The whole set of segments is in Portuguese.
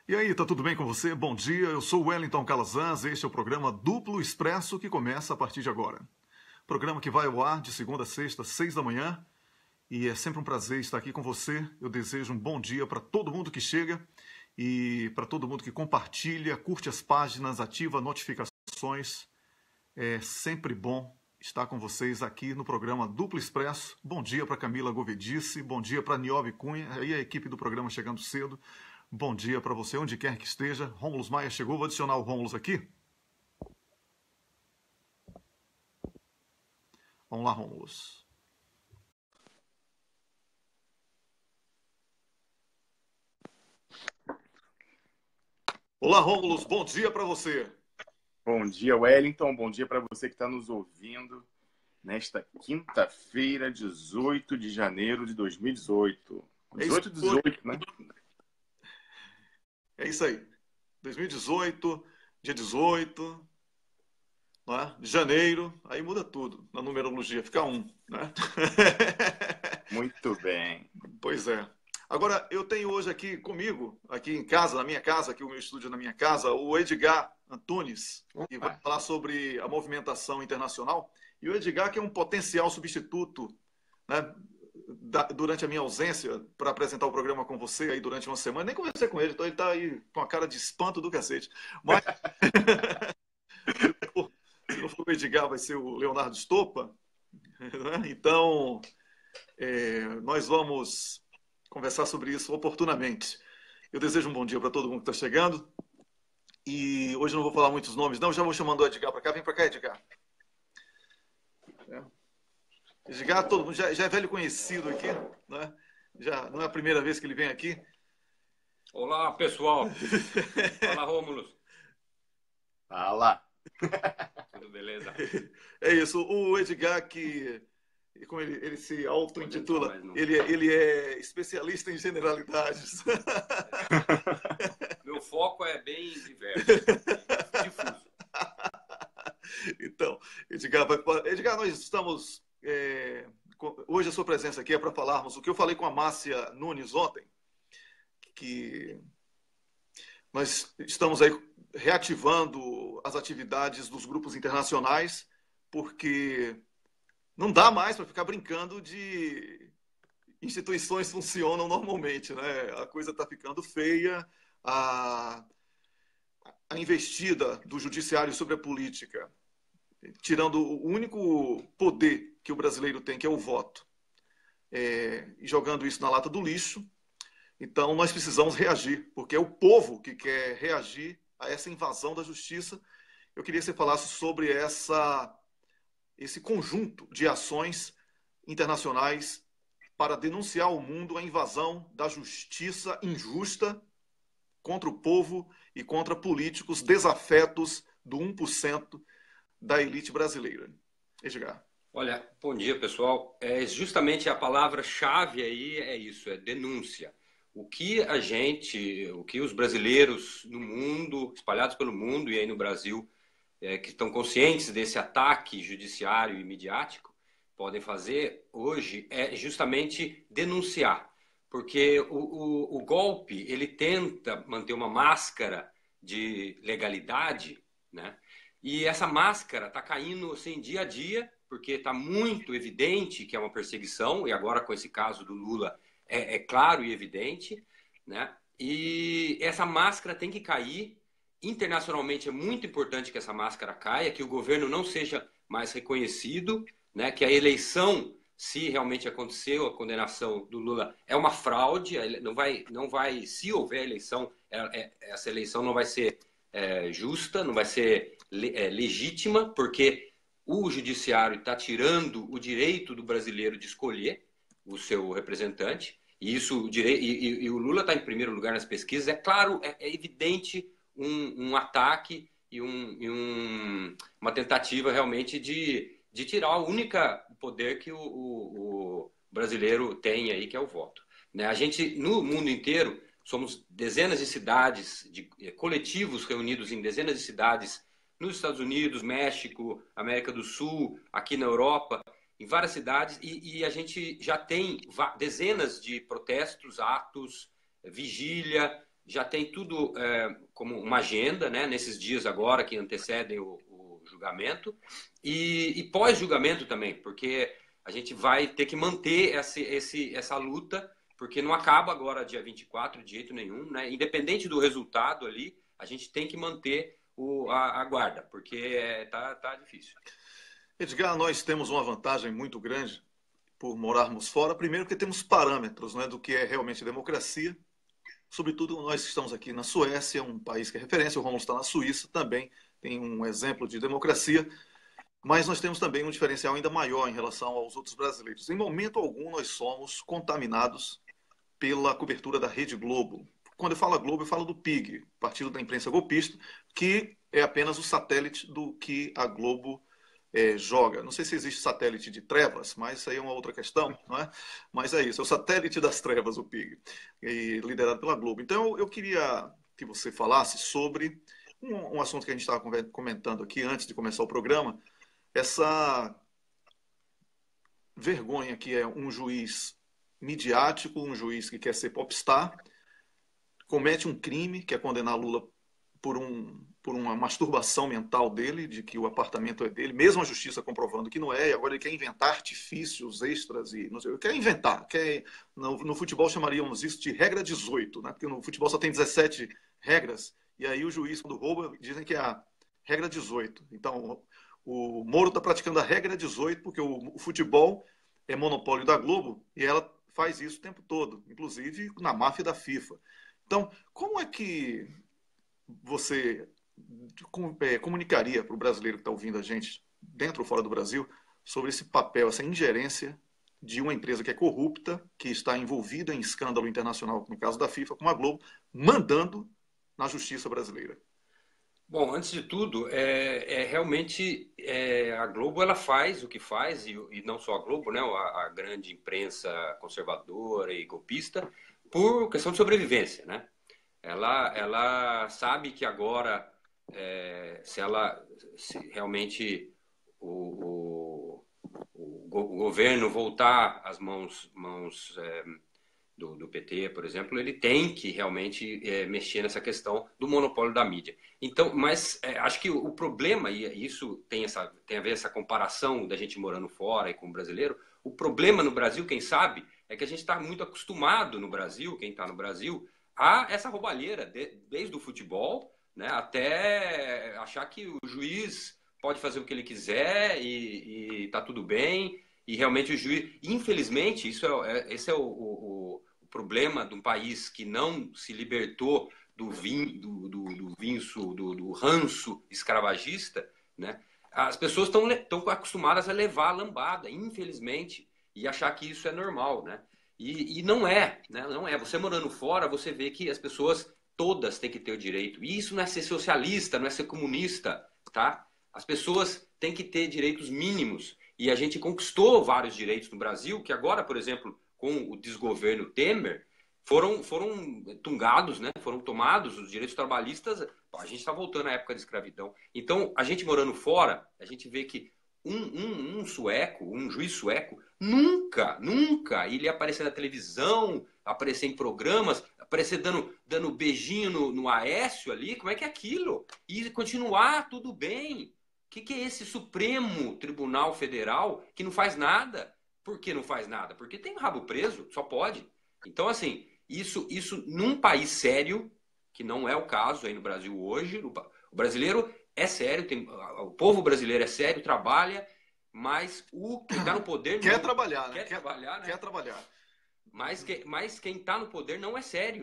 E aí, tá tudo bem com você? Bom dia, eu sou o Wellington Calazans, este é o programa Duplo Expresso que começa a partir de agora. Programa que vai ao ar de segunda a sexta, 6 da manhã, e é sempre um prazer estar aqui com você. Eu desejo um bom dia para todo mundo que chega e para todo mundo que compartilha, curte as páginas, ativa notificações. É sempre bom estar com vocês aqui no programa Duplo Expresso. Bom dia para Camila Govedice, bom dia para Niobe Cunha, aí a equipe do programa chegando cedo. Bom dia para você, onde quer que esteja. Rômulus Maia chegou, vou adicionar o Rômulus aqui. Vamos lá, Rômulus. Olá, Rômulus, bom dia para você. Bom dia, Wellington. Bom dia para você que está nos ouvindo nesta quinta-feira, 18 de janeiro de 2018. 18, né? É isso aí. 2018, dia 18, não é? Janeiro, aí muda tudo. Na numerologia fica 1, né? Muito bem. Pois é. Agora, eu tenho hoje aqui comigo, aqui em casa, na minha casa, aqui o meu estúdio na minha casa, o Edgar Antunes, que vai falar sobre a movimentação internacional. E o Edgar, que é um potencial substituto, né, durante a minha ausência, para apresentar o programa com você aí durante uma semana. Nem conversei com ele, então ele está aí com a cara de espanto do cacete. Mas, se não for o Edgar, vai ser o Leonardo Stoppa. Né? Então, nós vamos conversar sobre isso oportunamente. Eu desejo um bom dia para todo mundo que está chegando. E hoje eu não vou falar muitos nomes, não. Já vou chamando o Edgar para cá. Vem para cá, Edgar. Edgar, todo mundo já é velho conhecido aqui, né? Já não é a primeira vez que ele vem aqui. Olá, pessoal. Fala, Rômulus. Fala. Tudo beleza? É isso. O Edgar, que, como ele se auto-intitula, ele é especialista em generalidades. Meu foco é bem diverso, difuso. Então, Edgar, nós estamos... hoje a sua presença aqui é para falarmos o que eu falei com a Márcia Nunes ontem, que nós estamos aí reativando as atividades dos grupos internacionais, porque não dá mais para ficar brincando de instituições funcionam normalmente, né? A coisa está ficando feia, a investida do judiciário sobre a política, tirando o único poder que o brasileiro tem, que é o voto, e jogando isso na lata do lixo. Então, nós precisamos reagir, porque é o povo que quer reagir a essa invasão da justiça. Eu queria que você falasse sobre esse conjunto de ações internacionais para denunciar ao mundo a invasão da justiça injusta contra o povo e contra políticos desafetos do 1% da elite brasileira. Edgar. Olha, bom dia, pessoal. Justamente a palavra-chave aí é isso, é denúncia. O que os brasileiros no mundo, espalhados pelo mundo e aí no Brasil, que estão conscientes desse ataque judiciário e midiático, podem fazer hoje é justamente denunciar. Porque o golpe, ele tenta manter uma máscara de legalidade, né? E essa máscara está caindo assim, dia a dia, porque está muito evidente que é uma perseguição, e agora com esse caso do Lula é claro e evidente, né? E essa máscara tem que cair. Internacionalmente é muito importante que essa máscara caia, que o governo não seja mais reconhecido, né? Que a eleição, se realmente aconteceu a condenação do Lula, é uma fraude, não vai se houver eleição, essa eleição não vai ser justa, não vai ser legítima, porque o judiciário está tirando o direito do brasileiro de escolher o seu representante, e o Lula está em primeiro lugar nas pesquisas. É claro, é evidente um ataque e uma tentativa realmente de tirar o único poder que o brasileiro tem aí, que é o voto. Né? A gente, no mundo inteiro, somos dezenas de cidades, coletivos reunidos em dezenas de cidades, nos Estados Unidos, México, América do Sul, aqui na Europa, em várias cidades, e a gente já tem dezenas de protestos, atos, vigília, já tem tudo como uma agenda, né, nesses dias agora que antecedem o julgamento, e pós-julgamento também, porque a gente vai ter que manter essa luta, porque não acaba agora dia 24 de jeito nenhum, né? Independente do resultado ali, a gente tem que manter a guarda, porque tá difícil. Edgar, nós temos uma vantagem muito grande por morarmos fora. Primeiro, porque temos parâmetros, né, do que é realmente democracia. Sobretudo, nós estamos aqui na Suécia, um país que é referência. O Romulo está na Suíça, também tem um exemplo de democracia. Mas nós temos também um diferencial ainda maior em relação aos outros brasileiros. Em momento algum, nós somos contaminados pela cobertura da Rede Globo. Quando eu falo Globo, eu falo do PIG, Partido da Imprensa Golpista, que é apenas o satélite do que a Globo joga. Não sei se existe satélite de trevas, mas isso aí é uma outra questão, não é? Mas é isso, é o satélite das trevas, o PIG, liderado pela Globo. Então, eu queria que você falasse sobre um assunto que a gente estava comentando aqui antes de começar o programa, essa vergonha que é um juiz midiático, um juiz que quer ser popstar, comete um crime, que é condenar Lula por uma masturbação mental dele, de que o apartamento é dele, mesmo a justiça comprovando que não é, e agora ele quer inventar artifícios extras, e não sei, quer inventar. No futebol chamaríamos isso de regra 18, né? Porque no futebol só tem 17 regras, e aí o juiz, quando rouba, dizem que é a regra 18. Então, o Moro está praticando a regra 18, porque o futebol é monopólio da Globo, e ela faz isso o tempo todo, inclusive na máfia da FIFA. Então, como é que você comunicaria para o brasileiro que está ouvindo a gente, dentro ou fora do Brasil, sobre esse papel, essa ingerência de uma empresa que é corrupta, que está envolvida em escândalo internacional, no caso da FIFA, como a Globo, mandando na justiça brasileira? Bom, antes de tudo, realmente a Globo ela faz o que faz, e não só a Globo, né, a grande imprensa conservadora e golpista, por questão de sobrevivência, né? Ela sabe que agora, se realmente o governo voltar às mãos do PT, por exemplo, ele tem que realmente mexer nessa questão do monopólio da mídia. Então, mas acho que o problema, e isso tem a ver essa comparação da gente morando fora e com o brasileiro, o problema no Brasil, quem sabe, é que a gente está muito acostumado no Brasil, quem está no Brasil, a essa roubalheira, desde o futebol, né, até achar que o juiz pode fazer o que ele quiser e tá tudo bem, e realmente o juiz, infelizmente, esse é o problema de um país que não se libertou do ranço escravagista, né? As pessoas estão acostumadas a levar a lambada, infelizmente, e achar que isso é normal, né? E não é, né? Não é. Você morando fora, você vê que as pessoas todas têm que ter o direito. E isso não é ser socialista, não é ser comunista, tá? As pessoas têm que ter direitos mínimos. E a gente conquistou vários direitos no Brasil, que agora, por exemplo, com o desgoverno Temer, foram tungados, né? Foram tomados os direitos trabalhistas. A gente está voltando à época da escravidão. Então, a gente morando fora, a gente vê que um sueco, um juiz sueco, nunca ele ia aparecer na televisão, aparecer em programas, aparecer dando beijinho no Aécio ali. Como é que é aquilo? E continuar tudo bem. O que é esse Supremo Tribunal Federal que não faz nada? Por que não faz nada? Porque tem rabo preso, só pode. Então, assim, isso num país sério, que não é o caso aí no Brasil hoje, o brasileiro é sério, o povo brasileiro é sério, trabalha, mas o que está no poder... Quer trabalhar, né? Quer trabalhar. Mas quem está no poder não é sério,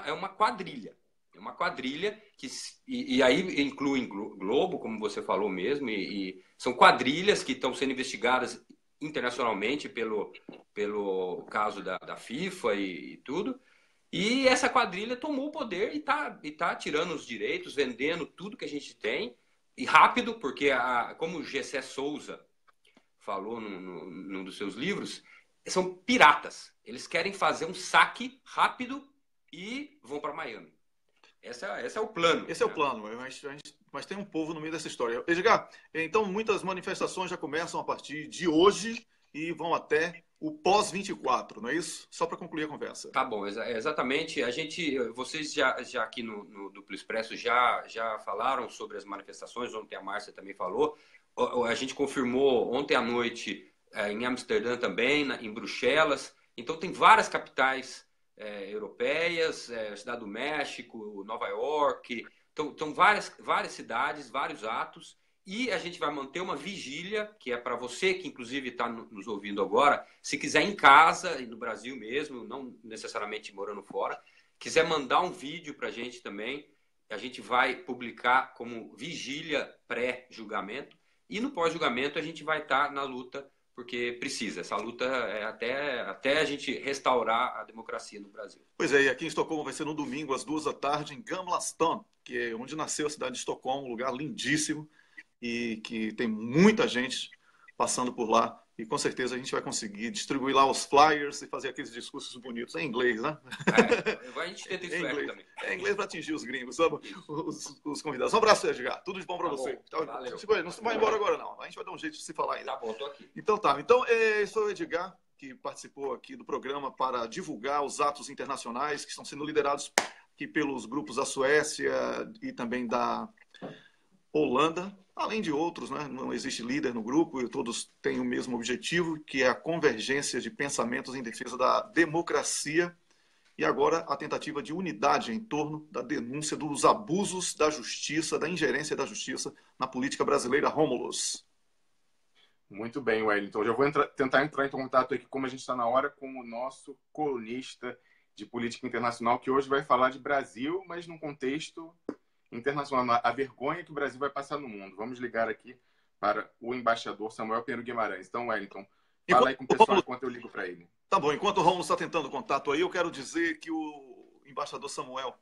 é uma quadrilha. É uma quadrilha e aí inclui Globo, como você falou mesmo, e são quadrilhas que estão sendo investigadas internacionalmente pelo caso da FIFA e tudo. E essa quadrilha tomou o poder e tá tirando os direitos, vendendo tudo que a gente tem, e rápido, porque como o Gessé Souza falou num dos seus livros, são piratas. Eles querem fazer um saque rápido e vão para Miami. Esse é o plano. Esse é o plano, mas tem um povo no meio dessa história. Edgar, então muitas manifestações já começam a partir de hoje e vão até o pós-24, não é isso? Só para concluir a conversa. Tá bom, exatamente. Vocês já aqui no Duplo Expresso já falaram sobre as manifestações, ontem a Márcia também falou. A gente confirmou ontem à noite em Amsterdã também, em Bruxelas. Então tem várias capitais europeias, Cidade do México, Nova York. Então várias cidades, vários atos. E a gente vai manter uma vigília, que é para você que inclusive está nos ouvindo agora, se quiser em casa, e no Brasil mesmo, não necessariamente morando fora, quiser mandar um vídeo para a gente também, a gente vai publicar como vigília pré-julgamento, e no pós-julgamento a gente vai estar na luta, porque precisa. Essa luta é até a gente restaurar a democracia no Brasil. Pois é, e aqui em Estocolmo vai ser no domingo, às 14h, em Gamla Stan, que é onde nasceu a cidade de Estocolmo, um lugar lindíssimo, e que tem muita gente passando por lá. E com certeza a gente vai conseguir distribuir lá os flyers e fazer aqueles discursos bonitos em inglês, né? A gente tenta isso também. É inglês para atingir os gringos, sabe? Os convidados. Um abraço, Edgar. Tudo de bom para você. Valeu. Não vai embora agora, não. A gente vai dar um jeito de se falar ainda. Tá bom, tô aqui. Então tá. Então, esse foi o Edgar, que participou aqui do programa para divulgar os atos internacionais que estão sendo liderados aqui pelos grupos da Suécia e também da Holanda, além de outros, né? Não existe líder no grupo e todos têm o mesmo objetivo, que é a convergência de pensamentos em defesa da democracia e agora a tentativa de unidade em torno da denúncia dos abusos da justiça, da ingerência da justiça na política brasileira. Rômulos. Muito bem, Wellington. Já vou tentar entrar em contato aqui, como a gente está na hora, com o nosso colunista de política internacional, que hoje vai falar de Brasil, mas num contexto internacional, a vergonha que o Brasil vai passar no mundo. Vamos ligar aqui para o embaixador Samuel Pinheiro Guimarães. Então, Wellington, fala aí com o pessoal enquanto eu ligo para ele. Tá bom, enquanto o Rômulo está tentando contato aí, eu quero dizer que o embaixador Samuel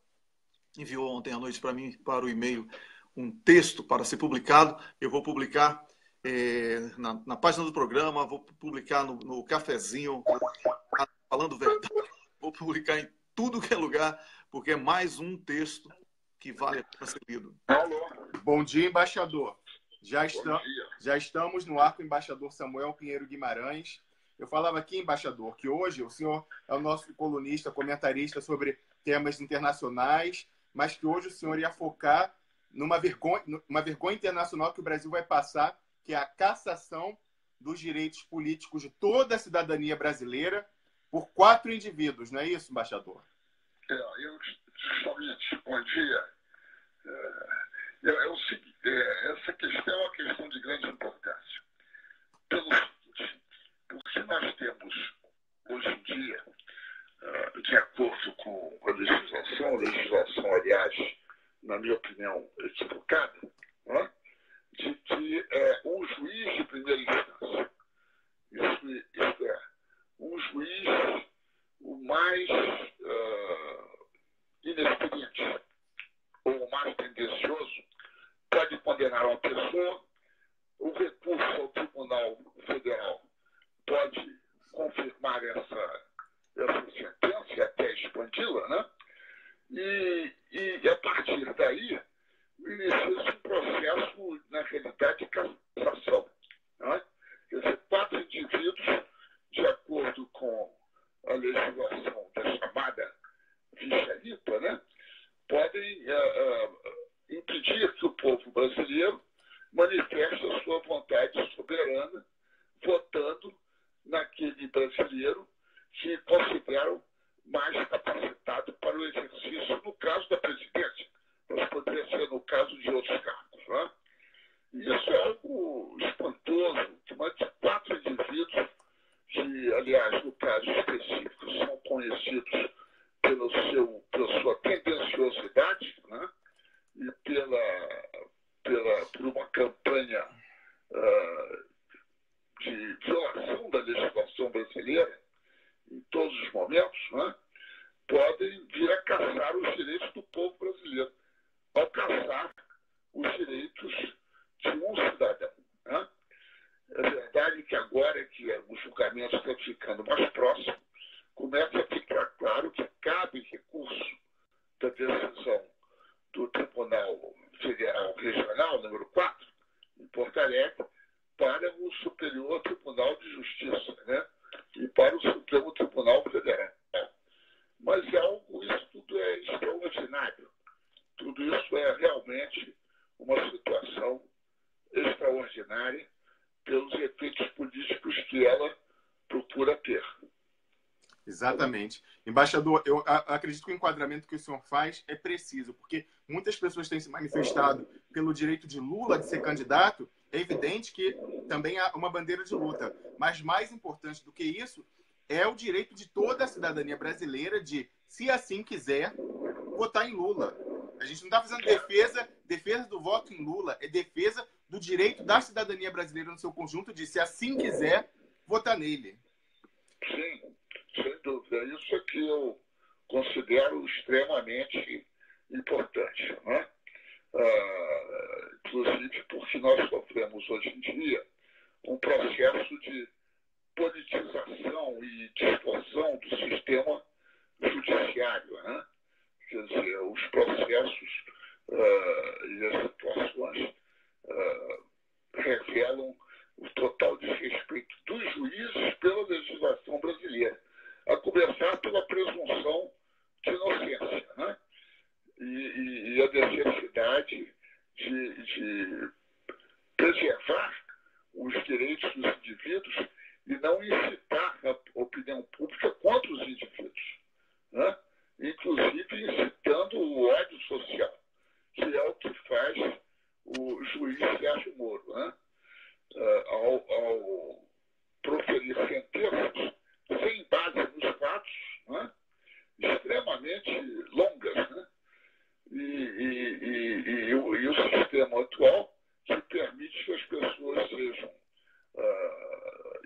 enviou ontem à noite para mim, para o e-mail, um texto para ser publicado. Eu vou publicar na página do programa, vou publicar no cafezinho, falando verdade, vou publicar em tudo que é lugar, porque é mais um texto que vale para ser lido. Bom dia, embaixador. Já estamos no ar com o embaixador Samuel Pinheiro Guimarães. Eu falava aqui, embaixador, que hoje o senhor é o nosso colunista, comentarista sobre temas internacionais, mas que hoje o senhor ia focar numa vergonha internacional que o Brasil vai passar, que é a cassação dos direitos políticos de toda a cidadania brasileira por 4 indivíduos. Não é isso, embaixador? Justamente, bom dia. É o seguinte, essa questão é uma questão de grande importância. Pelo seguinte, porque nós temos, hoje em dia, de acordo com a legislação, aliás, na minha opinião, equivocada, né, de que um juiz de primeira instância, isto é, um juiz o mais inexperiente ou mais tendencioso pode condenar uma pessoa, o recurso ao Tribunal Federal pode confirmar essa sentença e até expandi-la, né? E a partir daí inicia-se um processo, na realidade, de cassação. Né? Quer dizer, 4 indivíduos, de acordo com a legislação da chamada ficha limpa, né, podem impedir que o povo brasileiro manifeste a sua vontade soberana, votando naquele brasileiro que consideram mais capacitado para o exercício, no caso da presidência, mas poderia ser no caso de outros cargos. Né? E isso é algo espantoso, que mais de 4 indivíduos que, aliás, no caso específico, são conhecidos pela sua tendenciosidade, né? E por uma campanha de violação da legislação brasileira em todos os momentos, né? Podem vir a caçar os direitos do povo brasileiro, ao caçar os direitos de um cidadão. Né? É verdade que agora que os julgamentos estão ficando mais próximos, começa a ficar claro que cabe recurso da decisão do Tribunal Federal Regional, número 4, em Porto Alegre, para o Superior Tribunal de Justiça, né? E isso é realmente uma situação extraordinária pelos efeitos políticos que ela procura ter. Exatamente. Embaixador, eu acredito que o enquadramento que o senhor faz é preciso, porque muitas pessoas têm se manifestado pelo direito de Lula de ser candidato. É evidente que também há uma bandeira de luta, mas mais importante do que isso é o direito de toda a cidadania brasileira de, se assim quiser, votar em Lula. A gente não está fazendo defesa do voto em Lula, é defesa do direito da cidadania brasileira no seu conjunto de, se assim quiser, votar nele. Sim, sem dúvida. Isso é que eu considero extremamente importante, né? Inclusive porque nós sofremos hoje em dia um processo de politização e distorção do sistema judiciário, né? Quer dizer, os processos e as situações revelam o total desrespeito dos juízes pela legislação brasileira, a começar pela presunção de inocência, né? E a necessidade de preservar os direitos dos indivíduos e não incitar a opinião pública contra os indivíduos, né? Inclusive incitando o ódio social, que é o que faz o juiz Sérgio Moro, né? Ao proferir sentenças sem base nos fatos, né? Extremamente longas, né? E o sistema atual que permite que as pessoas sejam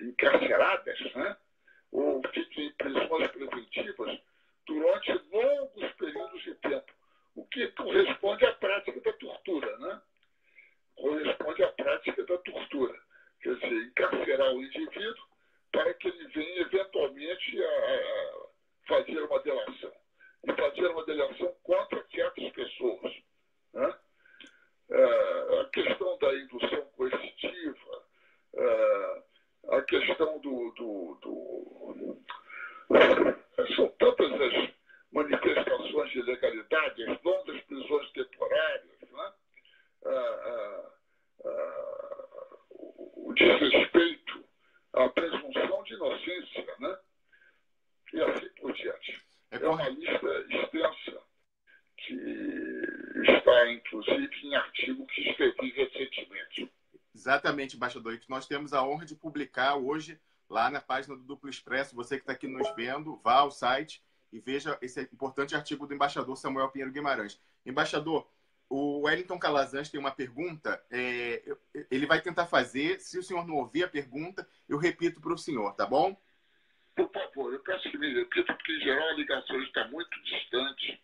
encarceradas, né? Ou fiquem em prisões preventivas durante longos períodos de tempo, o que corresponde à prática da tortura, né? Corresponde à prática da tortura. Quer dizer, encarcerar o indivíduo para que ele venha eventualmente a fazer uma delação. E fazer uma delação contra certas pessoas, né? A questão da indução coercitiva, a questão são tantas as manifestações de ilegalidade, as longas prisões temporárias, né? O desrespeito à presunção de inocência, né? E assim por diante. É uma lista extensa que está, inclusive, em artigo que escrevi recentemente. Exatamente, embaixador. E que nós temos a honra de publicar hoje lá na página do Duplo Expresso. Você que está aqui nos vendo, vá ao site e veja esse importante artigo do embaixador Samuel Pinheiro Guimarães. Embaixador, o Wellington Calazans tem uma pergunta. Ele vai tentar fazer. Se o senhor não ouvir a pergunta, eu repito para o senhor, tá bom? Por favor, eu peço que me repita, porque em geral a ligação está muito distante.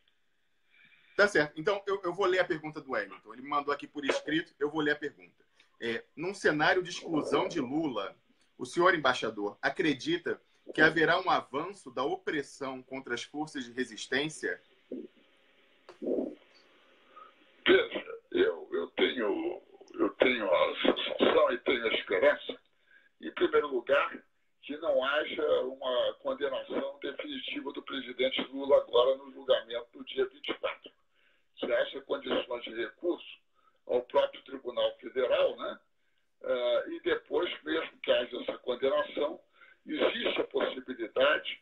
Tá certo. Então, eu vou ler a pergunta do Wellington. Ele me mandou aqui por escrito, eu vou ler a pergunta. Num cenário de exclusão de Lula, o senhor embaixador acredita que haverá um avanço da opressão contra as forças de resistência? Veja, eu tenho a sensação e tenho a esperança, em primeiro lugar, que não haja uma condenação definitiva do presidente Lula agora no julgamento do dia 24. Se haja condições de recurso ao próprio Tribunal Federal, né? E depois, mesmo que haja essa condenação, existe a possibilidade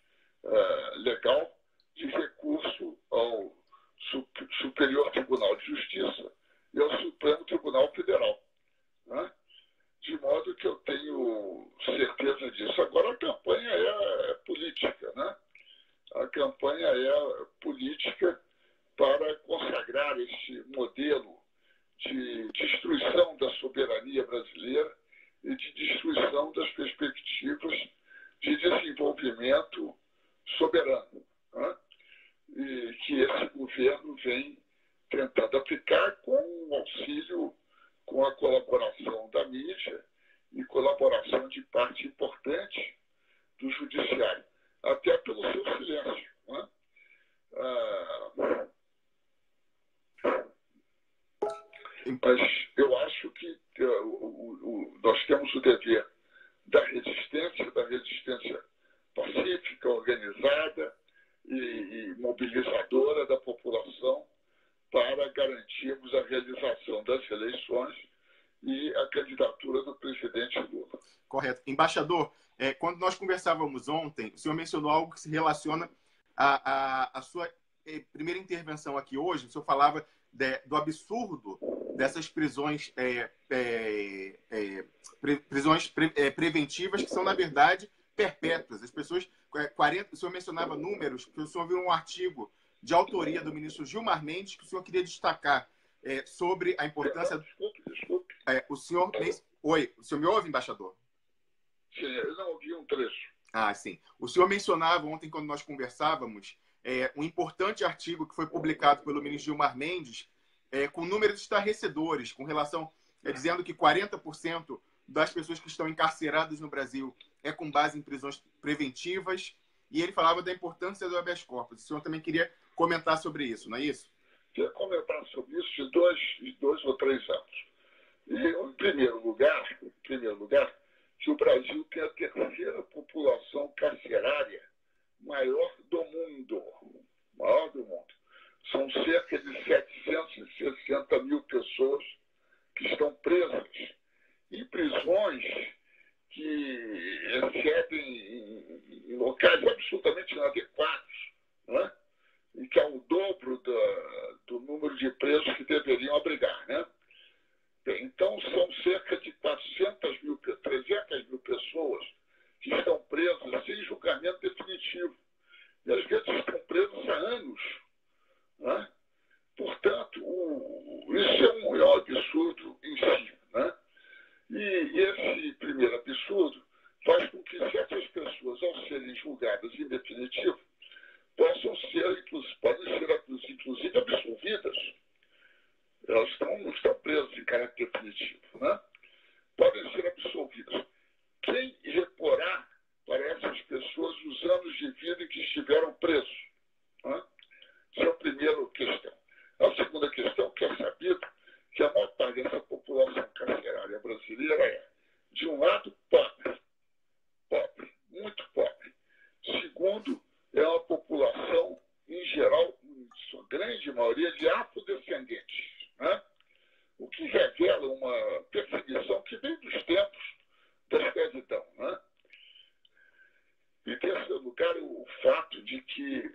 legal de recurso ao Superior Tribunal de Justiça e ao Supremo Tribunal Federal, né? De modo que eu tenho certeza disso. Agora, a campanha é política, né? A campanha é política para consagrar esse modelo de destruição da soberania brasileira e de destruição das perspectivas de desenvolvimento soberano, né? E que esse governo vem tentando aplicar com o auxílio, com a colaboração da mídia e colaboração de parte importante do judiciário, até pelo seu silêncio, né? Mas eu acho que nós temos o dever da resistência pacífica, organizada e mobilizadora da população para garantir das eleições e a candidatura do presidente Lula. Correto. Embaixador, quando nós conversávamos ontem, o senhor mencionou algo que se relaciona à sua primeira intervenção aqui hoje. O senhor falava do absurdo dessas prisões, prisões preventivas, que são, na verdade, perpétuas. As pessoas... o senhor mencionava números, que o senhor viu um artigo de autoria do ministro Gilmar Mendes, que o senhor queria destacar sobre a importância... Desculpe. O senhor... Oi, o senhor me ouve, embaixador? Sim, eu não ouvi um trecho. Ah, sim. O senhor mencionava ontem, quando nós conversávamos, um importante artigo que foi publicado pelo ministro Gilmar Mendes, com números estarrecedores, com relação... dizendo que 40% das pessoas que estão encarceradas no Brasil é com base em prisões preventivas, e ele falava da importância do habeas corpus. O senhor também queria comentar sobre isso, não é isso? Queria comentar sobre isso de dois ou três anos. E, em primeiro lugar, que o Brasil tem a terceira população carcerária maior do mundo. São cerca de 760 mil pessoas que estão presas em prisões que excedem em locais absolutamente inadequados, né? E que é o dobro do número de presos que deveriam abrigar, né? Bem, então, são cerca de 300 mil pessoas que estão presas sem julgamento definitivo. E às vezes estão presas há anos, né? Portanto, isso é um absurdo em si, né? E esse primeiro absurdo faz com que certas pessoas, ao serem julgadas em definitivo, podem ser inclusive absolvidas. Elas não estão presas em caráter definitivo, né? Podem ser absolvidas. Quem reporá para essas pessoas os anos de vida em que estiveram presos? Né? Essa é a primeira questão. A segunda questão, que é sabido que a maior parte dessa população carcerária brasileira é, de um lado, pobre, muito pobre. Segundo, é uma população, em geral, em sua grande maioria, de afrodescendentes, né? O que revela uma perseguição que vem dos tempos da escravidão, né? E, em terceiro lugar, o fato de que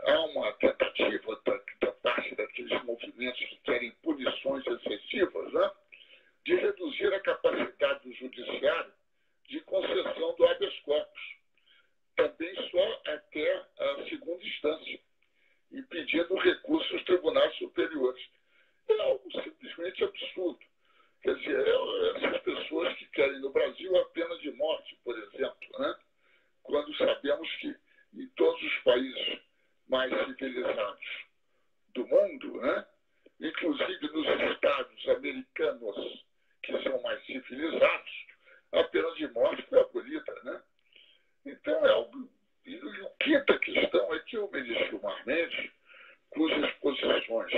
há uma tentativa da parte daqueles movimentos que querem punições excessivas, né, de reduzir a capacidade do judiciário de concessão do habeas corpus, também só até a segunda instância, e pedindo recurso aos tribunais superiores. É algo simplesmente absurdo. Quer dizer, essas pessoas que querem no Brasil a pena de morte, por exemplo, né, quando sabemos que em todos os países mais civilizados do mundo, né, inclusive nos estados americanos que são mais civilizados, a pena de morte foi abolida, né? Então é algo... E a quinta questão é que o ministro Gilmar Mendes, cujas posições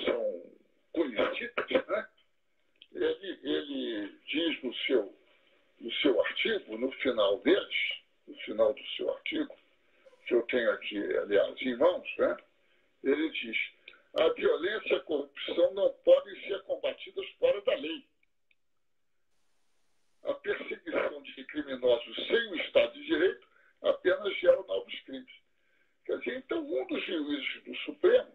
são conhecidas, né, ele diz no seu artigo, no final do seu artigo, que eu tenho aqui, aliás, em mãos, né, ele diz: a violência e a corrupção não podem ser combatidas fora da lei. A perseguição de criminosos sem o Estado de Direito apenas gera novos crimes. Quer dizer, então, um dos juízes do Supremo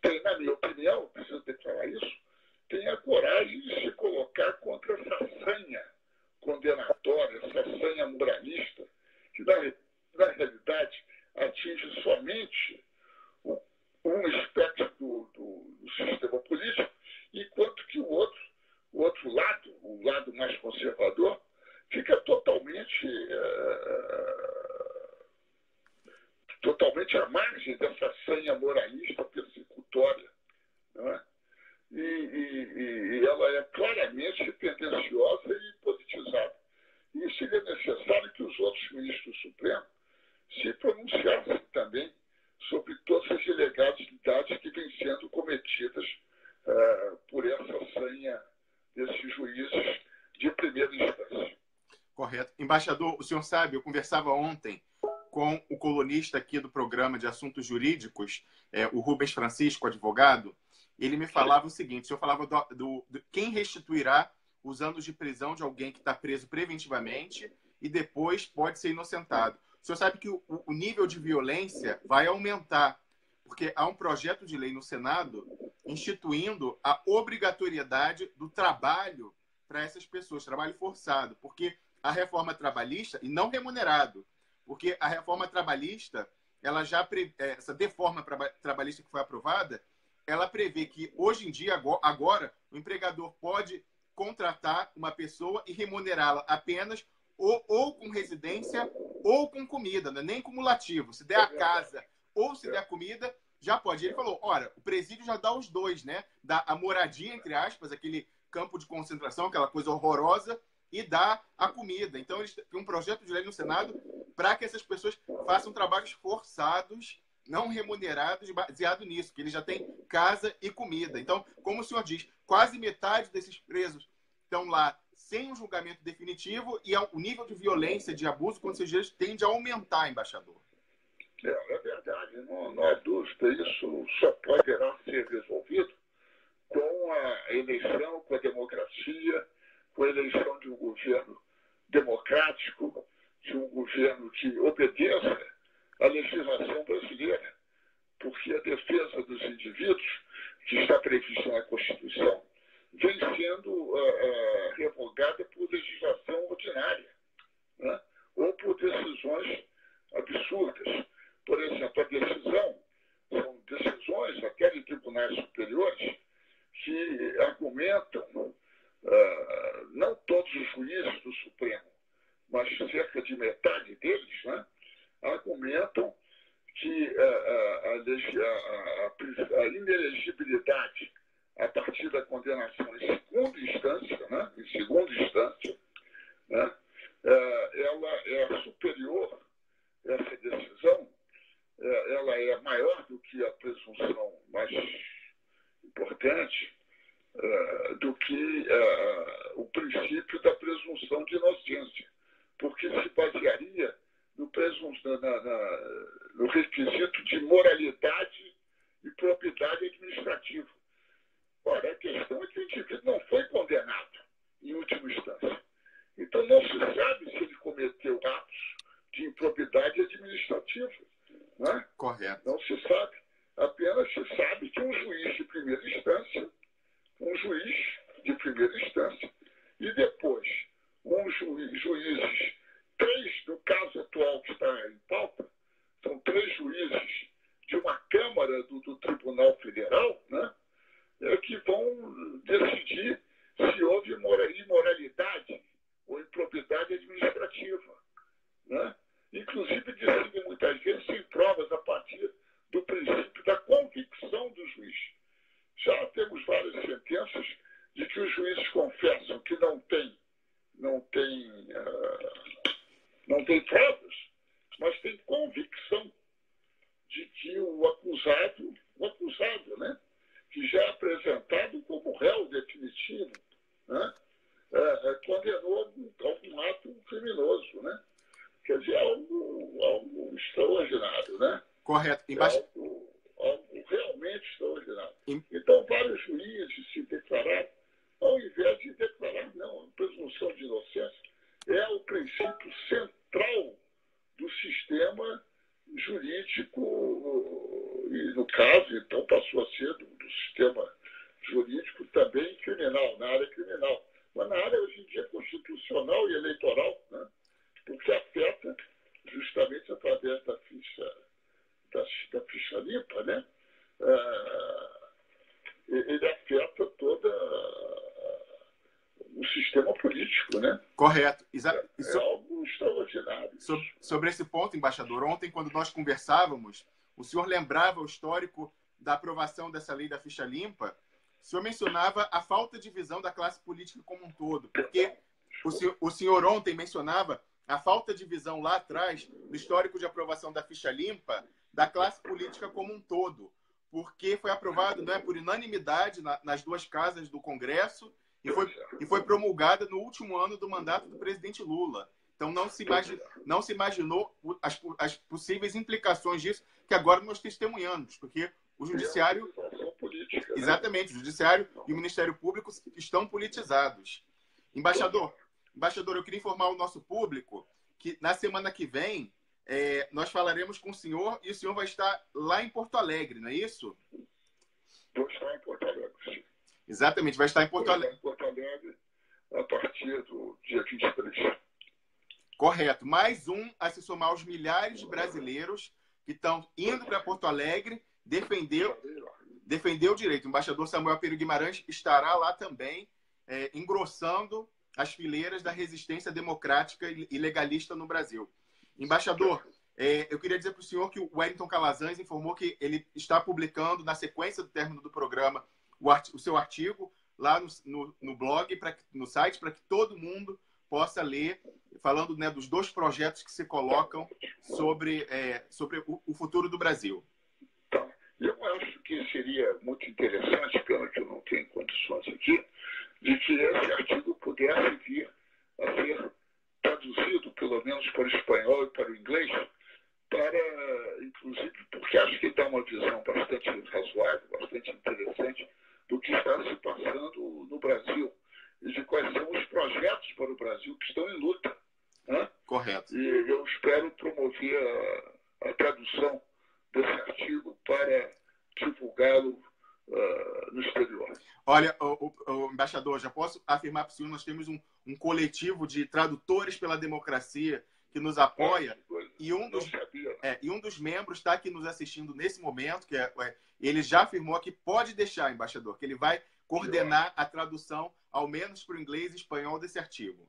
tem, na minha opinião, preciso declarar isso, tem a coragem de se colocar contra essa sanha condenatória, essa sanha moralista, que, na realidade, atinge somente um espectro do sistema político, enquanto que o outro lado, o lado mais conservador, fica totalmente à margem dessa sanha moralista persecutória, não é? E ela é claramente tendenciosa e politizada. E seria necessário que os outros ministros do Supremo se pronunciassem também sobre todas as ilegalidades que vêm sendo cometidas por essa sanha desses juízes de primeira instância. Correto. Embaixador, o senhor sabe, eu conversava ontem com o colunista aqui do programa de assuntos jurídicos, o Rubens Francisco, advogado, ele me falava o seguinte, o senhor falava quem restituirá os anos de prisão de alguém que está preso preventivamente e depois pode ser inocentado. O senhor sabe que o nível de violência vai aumentar, porque há um projeto de lei no Senado instituindo a obrigatoriedade do trabalho para essas pessoas, trabalho forçado, porque a reforma trabalhista, e não remunerado, porque a reforma trabalhista, ela já essa deforma trabalhista que foi aprovada, ela prevê que hoje em dia, agora, o empregador pode contratar uma pessoa e remunerá-la apenas ou com residência ou com comida, não é nem cumulativo. Se der a casa ou se der a comida, já pode. Ele falou, ora, o presídio já dá os dois, né? Dá a moradia, entre aspas, aquele campo de concentração, aquela coisa horrorosa, e dá a comida. Então, eles têm um projeto de lei no Senado para que essas pessoas façam trabalhos forçados, não remunerados, baseado nisso, que eles já têm casa e comida. Então, como o senhor diz, quase metade desses presos estão lá sem um julgamento definitivo e o nível de violência, de abuso contra esses direitos tende a aumentar, embaixador. É verdade, não há dúvida. Isso só poderá ser resolvido com a eleição, com a democracia, com a eleição de um governo democrático, de um governo que obedeça à legislação brasileira. Porque a defesa dos indivíduos, que está prevista na Constituição, vem sendo revogada por legislação ordinária, né? Ou por decisões absurdas. Por exemplo, a decisão, são decisões até de tribunais superiores que argumentam, não todos os juízes do Supremo, mas cerca de metade deles, né, argumentam que a inelegibilidade a partir da condenação em segunda instância, né, né, ela é superior, essa decisão, ela é maior do que a presunção mais importante, do que o princípio da presunção de inocência, porque se basearia no requisito de moralidade e probidade administrativa. Ora, a questão é que o indivíduo não foi condenado em última instância. Então, não se sabe se ele cometeu atos de improbidade administrativa. Né? Correto. Não se sabe. Apenas se sabe que um juiz de primeira instância, e depois juízes, 3, no caso atual que está em pauta, são 3 juízes de uma Câmara do Tribunal Federal, né, que vão decidir se houve imoralidade ou improbidade administrativa. Né? Inclusive, decidem muitas vezes sem provas a partir do princípio da convicção do juiz. Já temos várias sentenças de que os juízes confessam que não tem provas, mas tem convicção de que o acusado, né, que já é apresentado como réu definitivo, né, condenou algum ato criminoso, né? Quer dizer, algo extraordinário, né? Correto. Algo realmente extraordinário. Então, vários juízes se declararam, ao invés de declarar, não, a presunção de inocência é o princípio central do sistema jurídico, e no caso, então, passou a ser do sistema jurídico também criminal, na área criminal. Mas na área, hoje em dia, constitucional e eleitoral, né? Porque afeta justamente através da ficha limpa, né? Ele afeta todo o sistema político, né? Correto. É algo extraordinário. Sobre esse ponto, embaixador, ontem, quando nós conversávamos, o senhor lembrava o histórico da aprovação dessa lei da ficha limpa. O senhor mencionava a falta de visão da classe política como um todo, porque o senhor ontem mencionava a falta de visão lá atrás, no histórico de aprovação da ficha limpa, da classe política como um todo, porque foi aprovado, não é, por unanimidade nas 2 casas do Congresso e foi promulgada no último ano do mandato do presidente Lula. Então, não se imaginou as possíveis implicações disso, que agora nós testemunhamos, porque o judiciário política. Exatamente, o Judiciário e o Ministério Público estão politizados. Embaixador, eu queria informar o nosso público que na semana que vem nós falaremos com o senhor e o senhor vai estar lá em Porto Alegre, não é isso? Vou estar em Porto Alegre, sim. Exatamente, vai estar em Porto Alegre. Vou estar em Porto Alegre a partir do dia 23. Correto. Mais um a se somar aos milhares de brasileiros que estão indo para Porto Alegre defender o direito. O embaixador Samuel Pinheiro Guimarães estará lá também, engrossando as fileiras da resistência democrática e legalista no Brasil. Embaixador, eu queria dizer para o senhor que o Wellington Calazans informou que ele está publicando, na sequência do término do programa, o seu artigo lá no blog, no site, para que todo mundo possa ler, falando, né, dos 2 projetos que se colocam sobre o futuro do Brasil. Então, eu acho que seria muito interessante, pelo que eu não tenho condições aqui, de que esse artigo pudesse vir a ser traduzido, pelo menos para o espanhol e para o inglês, inclusive, porque acho que dá uma visão bastante razoável, bastante interessante do que está se passando no Brasil e de quais são os projetos para o Brasil que estão em luta. Né? Correto. E eu espero promover a tradução desse artigo para divulgá-lo no exterior. Olha, o embaixador, já posso afirmar para o senhor, nós temos um coletivo de tradutores pela democracia que nos apoia, e um dos membros está aqui nos assistindo nesse momento, que ele já afirmou que pode deixar, embaixador, que ele vai coordenar a tradução, ao menos para o inglês e espanhol, desse artigo.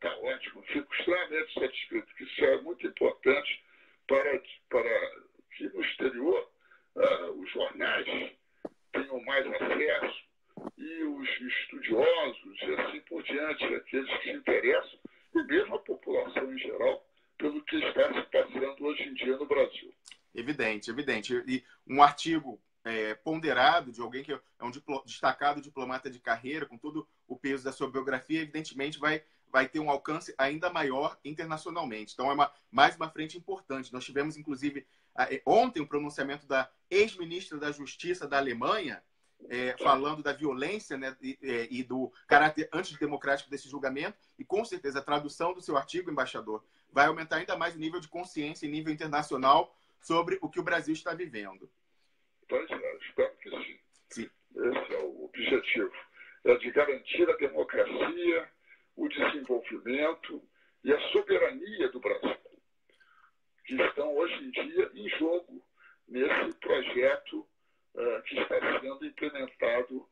Tá ótimo. Fico extremamente satisfeito, que isso é muito importante para que no exterior os jornais tenham mais acesso e os estudiosos e assim por diante, aqueles que se interessam, e mesmo a população em geral, pelo que está se passando hoje em dia no Brasil. Evidente, evidente. E um artigo ponderado de alguém que é um destacado diplomata de carreira, com todo o peso da sua biografia, evidentemente vai ter um alcance ainda maior internacionalmente. Então, mais uma frente importante. Nós tivemos, inclusive, ontem o pronunciamento da ex-ministra da Justiça da Alemanha, falando da violência, né, e do caráter antidemocrático desse julgamento, e com certeza a tradução do seu artigo, embaixador, vai aumentar ainda mais o nível de consciência em nível internacional sobre o que o Brasil está vivendo. Pois é, espero que sim. Sim. Esse é o objetivo. É de garantir a democracia, o desenvolvimento e a soberania do Brasil, que estão hoje em dia em jogo nesse projeto que está sendo implementado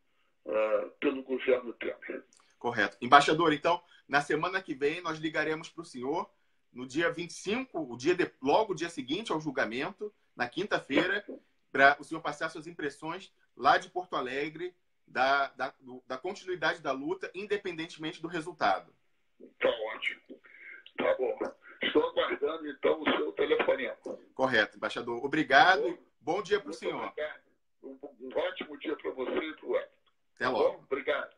pelo governo Temer. Correto. Embaixador, então, na semana que vem nós ligaremos para o senhor, no dia 25, logo o dia seguinte ao julgamento, na quinta-feira, para o senhor passar suas impressões lá de Porto Alegre, da continuidade da luta, independentemente do resultado. Tá ótimo. Tá bom. Estou aguardando, então, o seu telefonema. Correto, embaixador. Obrigado. Bom dia para o senhor. Obrigado. Um ótimo dia para você e para o Wellington. Até logo. Obrigado.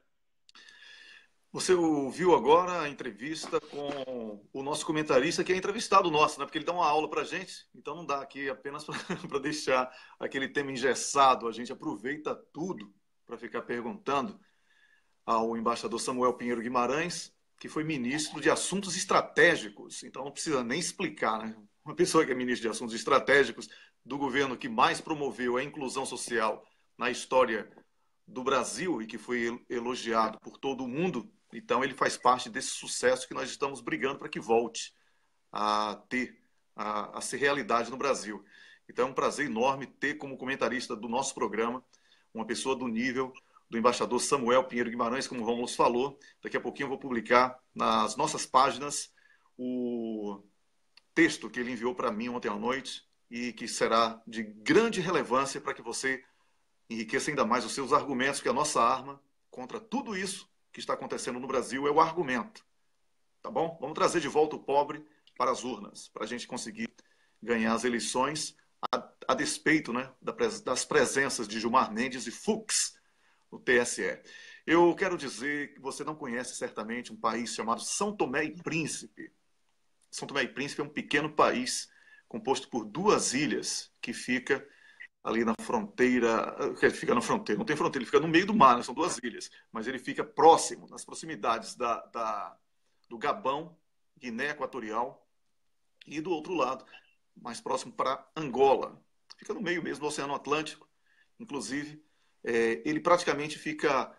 Você ouviu agora a entrevista com o nosso comentarista, que é entrevistado nosso, né? Porque ele dá uma aula para a gente, então não dá aqui apenas para deixar aquele tema engessado. A gente aproveita tudo para ficar perguntando ao embaixador Samuel Pinheiro Guimarães, que foi ministro de Assuntos Estratégicos. Então não precisa nem explicar, né? Uma pessoa que é ministro de Assuntos Estratégicos do governo que mais promoveu a inclusão social na história do Brasil e que foi elogiado por todo o mundo. Então, ele faz parte desse sucesso que nós estamos brigando para que volte a ser realidade no Brasil. Então, é um prazer enorme ter como comentarista do nosso programa uma pessoa do nível do embaixador Samuel Pinheiro Guimarães, como o Rômulo falou. Daqui a pouquinho eu vou publicar nas nossas páginas o texto que ele enviou para mim ontem à noite e que será de grande relevância para que você enriqueça ainda mais os seus argumentos, porque a nossa arma contra tudo isso que está acontecendo no Brasil é o argumento. Tá bom? Vamos trazer de volta o pobre para as urnas, para a gente conseguir ganhar as eleições a despeito, né, das presenças de Gilmar Mendes e Fux no TSE. Eu quero dizer que você não conhece certamente um país chamado São Tomé e Príncipe. São Tomé e Príncipe é um pequeno país composto por 2 ilhas que fica ali na fronteira, que fica na fronteira, não tem fronteira, ele fica no meio do mar, né? São duas ilhas, mas ele fica próximo, nas proximidades do Gabão, Guiné Equatorial, e do outro lado, mais próximo para Angola. Fica no meio mesmo do Oceano Atlântico, inclusive, ele praticamente fica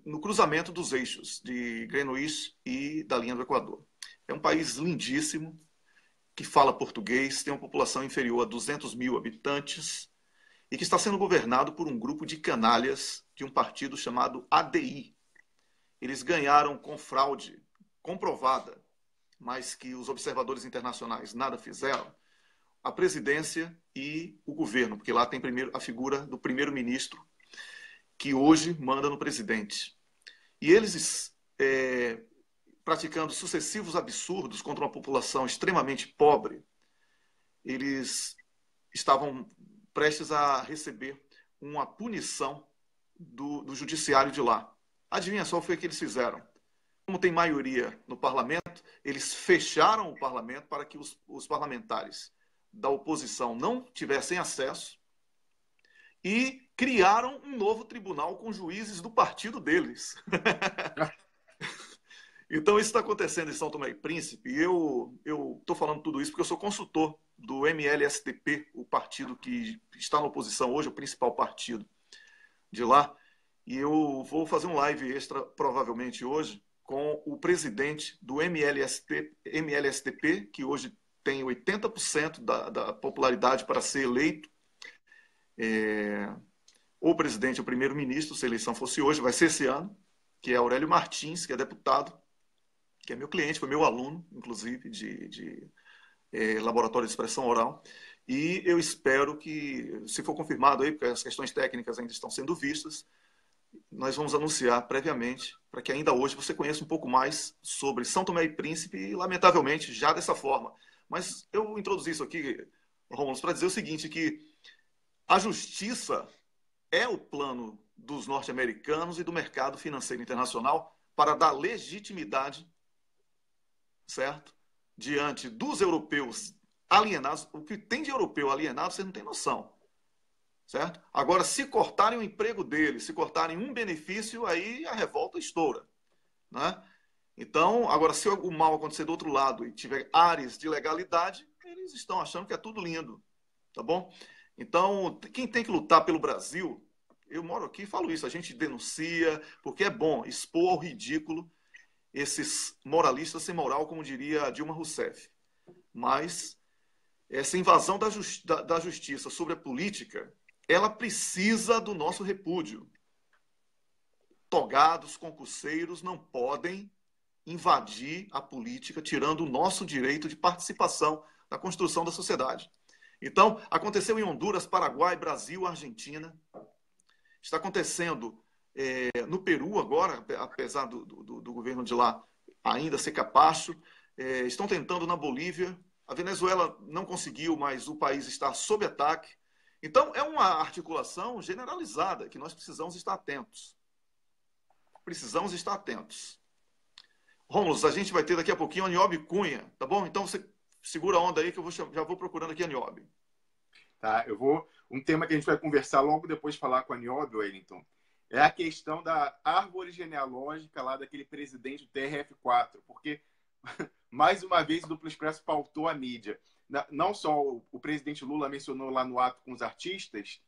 no cruzamento dos eixos de Greenwich e da linha do Equador. É um país lindíssimo, que fala português, tem uma população inferior a 200 mil habitantes e que está sendo governado por um grupo de canalhas de um partido chamado ADI. Eles ganharam com fraude comprovada, mas que os observadores internacionais nada fizeram, a presidência e o governo, porque lá tem primeiro a figura do primeiro-ministro, que hoje manda no presidente. E eles, praticando sucessivos absurdos contra uma população extremamente pobre, eles estavam prestes a receber uma punição do judiciário de lá. Adivinha só o que foi que eles fizeram? Como tem maioria no parlamento, eles fecharam o parlamento para que os parlamentares da oposição não tivessem acesso e criaram um novo tribunal com juízes do partido deles. Então, isso está acontecendo em São Tomé e Príncipe, e eu estou falando tudo isso porque eu sou consultor do MLSTP, o partido que está na oposição hoje, o principal partido de lá, e eu vou fazer um live extra, provavelmente hoje, com o presidente do MLSTP, que hoje tem 80% da popularidade para ser eleito, ou presidente ou primeiro-ministro, se a eleição fosse hoje, vai ser esse ano, que é Aurélio Martins, que é deputado, que é meu cliente, foi meu aluno, inclusive, de laboratório de expressão oral. E eu espero que, se for confirmado aí, porque as questões técnicas ainda estão sendo vistas, nós vamos anunciar previamente, para que ainda hoje você conheça um pouco mais sobre São Tomé e Príncipe, e, lamentavelmente, já dessa forma. Mas eu introduzi isso aqui, Rômulo, para dizer o seguinte, que a justiça é o plano dos norte-americanos e do mercado financeiro internacional para dar legitimidade, certo? Diante dos europeus alienados. O que tem de europeu alienado, você não tem noção. Certo? Agora, se cortarem o emprego deles, se cortarem um benefício, aí a revolta estoura. Né? Então, agora, se o mal acontecer do outro lado e tiver áreas de legalidade, eles estão achando que é tudo lindo. Tá bom? Então, quem tem que lutar pelo Brasil, eu moro aqui e falo isso, a gente denuncia, porque é bom expor ao ridículo esses moralistas sem moral, como diria Dilma Rousseff. Mas essa invasão da justiça sobre a política, ela precisa do nosso repúdio. Togados, concurseiros não podem invadir a política, tirando o nosso direito de participação na construção da sociedade. Então, aconteceu em Honduras, Paraguai, Brasil, Argentina. Está acontecendo no Peru agora, apesar do governo de lá ainda ser capacho. Estão tentando na Bolívia. A Venezuela não conseguiu, mas o país está sob ataque. Então, é uma articulação generalizada que nós precisamos estar atentos. Precisamos estar atentos. Rômulo, a gente vai ter daqui a pouquinho a Niobe Cunha, tá bom? Então, você segura a onda aí que eu já vou procurando aqui a Niobe. Tá, um tema que a gente vai conversar logo depois de falar com a Niobe, Wellington, é a questão da árvore genealógica lá daquele presidente do TRF4, porque, mais uma vez, o Duplo Expresso pautou a mídia. Não só o presidente Lula mencionou lá no ato com os artistas,